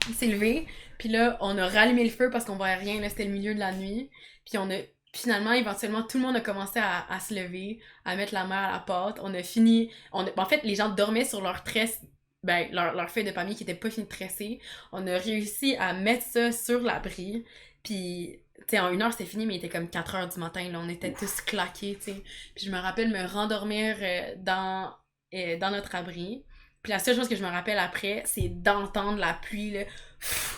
Il s'est levé. Puis là, on a rallumé le feu parce qu'on voyait rien. Là, c'était le milieu de la nuit. Puis on a finalement, éventuellement, tout le monde a commencé à se lever, à mettre la main à la pâte. On a fini... En fait, les gens dormaient sur leur tresse, leur feuille de palmier qui était pas fini de tresser. On a réussi à mettre ça sur l'abri. Puis, tu sais, en 1 heure, c'est fini, mais il était comme 4 heures du matin. Là, on était tous claqués, tu sais. Puis je me rappelle me rendormir dans notre abri. Puis la seule chose que je me rappelle après, c'est d'entendre la pluie, là,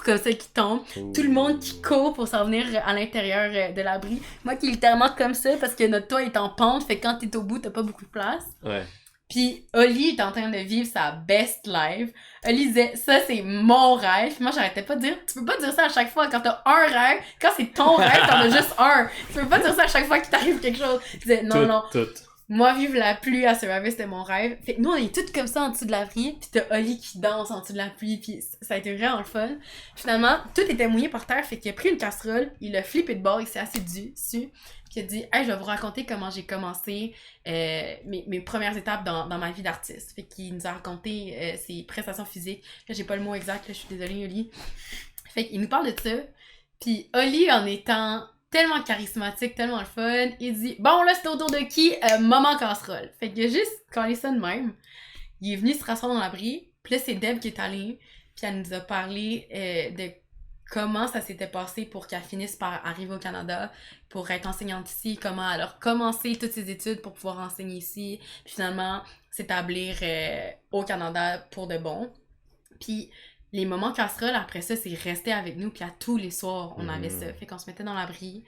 comme ça qui tombe. Tout le monde qui court pour s'en venir à l'intérieur de l'abri. Moi qui est littéralement comme ça, parce que notre toit est en pente, fait que quand t'es au bout, t'as pas beaucoup de place. Ouais. Puis Oli est en train de vivre sa best life. Oli disait, ça c'est mon rêve. Puis moi j'arrêtais pas de dire, tu peux pas dire ça à chaque fois quand t'as un rêve. Quand c'est ton rêve, t'en as juste un. Tu peux pas dire ça à chaque fois qu'il t'arrive quelque chose. Il disait, non. Moi, vivre la pluie à Survivor, c'était mon rêve. Fait que nous, on est toutes comme ça en dessous de l'abri, pis t'as Oli qui danse en dessous de la pluie, pis ça a été vraiment le fun. Finalement, tout était mouillé par terre, fait qu'il a pris une casserole, il a flippé de bord, il s'est assis dessus, pis il a dit « Hey, je vais vous raconter comment j'ai commencé mes premières étapes dans ma vie d'artiste. » Fait qu'il nous a raconté ses prestations physiques. Là, j'ai pas le mot exact, là, je suis désolée, Oli. Fait qu'il nous parle de ça, pis Oli, en étant tellement charismatique, tellement le fun. Il dit, bon là, c'est au tour de qui? Maman casserole. Fait qu'il a juste collé ça de même. Il est venu se rasseoir dans l'abri. Puis là, c'est Deb qui est allée. Puis elle nous a parlé de comment ça s'était passé pour qu'elle finisse par arriver au Canada, pour être enseignante ici, comment elle a commencé toutes ses études pour pouvoir enseigner ici. Puis finalement, s'établir au Canada pour de bon. Puis les moments casseroles, après ça, c'est resté avec nous, puis à tous les soirs, on avait ça. Fait qu'on se mettait dans l'abri,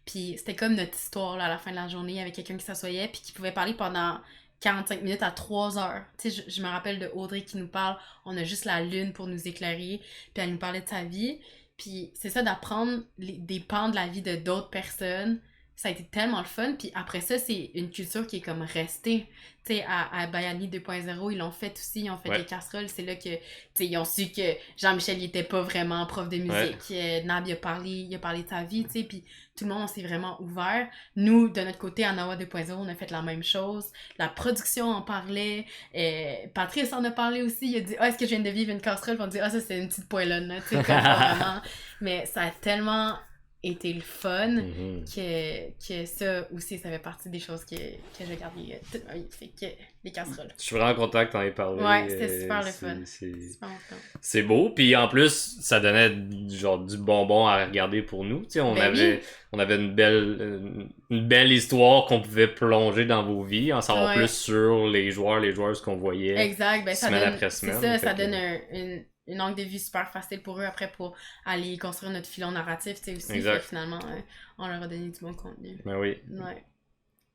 Puis c'était comme notre histoire là, à la fin de la journée avec quelqu'un qui s'assoyait puis qui pouvait parler pendant 45 minutes à 3 heures. Tu sais, je me rappelle de Audrey qui nous parle, on a juste la lune pour nous éclairer, puis elle nous parlait de sa vie. Puis c'est ça, d'apprendre des pans de la vie de d'autres personnes, ça a été tellement le fun. Puis après ça, c'est une culture qui est comme restée. Tu sais, à Bayani 2.0, ils l'ont fait aussi, ils ont fait des casseroles. C'est là que, tu sais, ils ont su que Jean-Michel, il était pas vraiment prof de musique. Nab, il a parlé de sa vie, tu sais, puis tout le monde, on s'est vraiment ouvert. Nous, de notre côté, à Nawa 2.0, on a fait la même chose. La production en parlait. Patrice en a parlé aussi. Il a dit, est-ce que je viens de vivre une casserole? Puis on dit, ça, c'est une petite poêlonne, tu sais, vraiment. Mais ça a tellement été le fun que ça aussi, ça fait partie des choses que j'ai gardées toute ma vie. Fait que les casseroles. Je suis vraiment content que t'en aies parlé. Ouais, c'était super le fun. C'est beau, puis en plus, ça donnait genre du bonbon à regarder pour nous. Tu sais, on avait une belle histoire qu'on pouvait plonger dans vos vies, en savoir plus sur les joueuses qu'on voyait. Exact, ben semaine après semaine. Ça donne une angle de vue super facile pour eux après pour aller construire notre filon narratif, tu sais, aussi. Fait, finalement, on leur a donné du bon contenu. Ben oui. Ouais.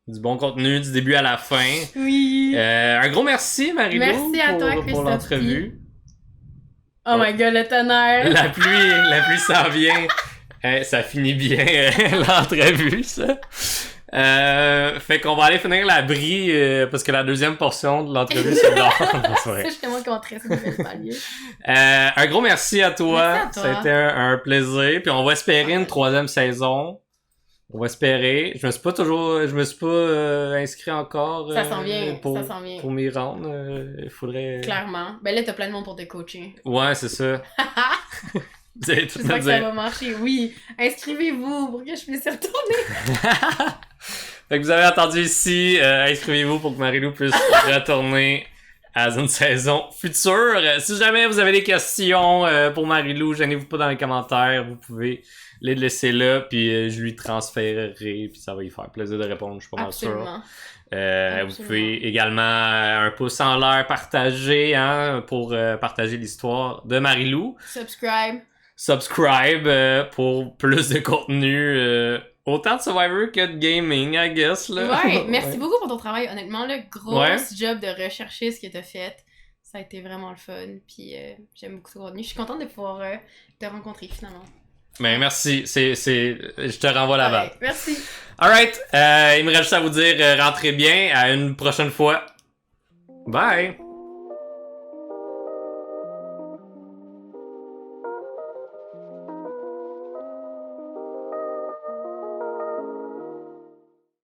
Du bon contenu du début à la fin. Oui. Un gros merci, Marie-Lou, merci à toi, pour l'entrevue. Oh my god, le tonnerre! La pluie s'en vient. Ça finit bien l'entrevue, ça. Fait qu'on va aller finir la brie parce que la deuxième portion de l'entrevue c'est dehors. C'est justement qu'on très un gros merci à toi. Merci à toi. Ça a été un plaisir. Puis on va espérer une troisième saison. On va espérer. Je me suis pas inscrit encore. Ça s'en vient. Pour m'y rendre. Il faudrait. Clairement. Ben là, t'as plein de monde pour te coacher. Ouais, c'est ça. Vous avez tout J'espère que ça va marcher. Oui, inscrivez-vous pour que je puisse y retourner. Fait que vous avez entendu ici, inscrivez-vous pour que Marie-Lou puisse retourner à une saison future. Si jamais vous avez des questions pour Marie-Lou, gênez-vous pas dans les commentaires, vous pouvez les laisser là, puis je lui transférerai, puis ça va lui faire plaisir de répondre, je suis pas mal sûr. Vous pouvez également un pouce en l'air partager pour partager l'histoire de Marie-Lou. Subscribe pour plus de contenu, autant de Survivor que de gaming, I guess. Là. Ouais, merci beaucoup pour ton travail. Honnêtement, le gros job de rechercher ce que t'as fait, ça a été vraiment le fun. Puis j'aime beaucoup ton contenu. Je suis contente de pouvoir te rencontrer finalement. Ben merci, je te renvoie la balle. Merci. Alright, il me reste juste à vous dire rentrez bien, à une prochaine fois. Bye!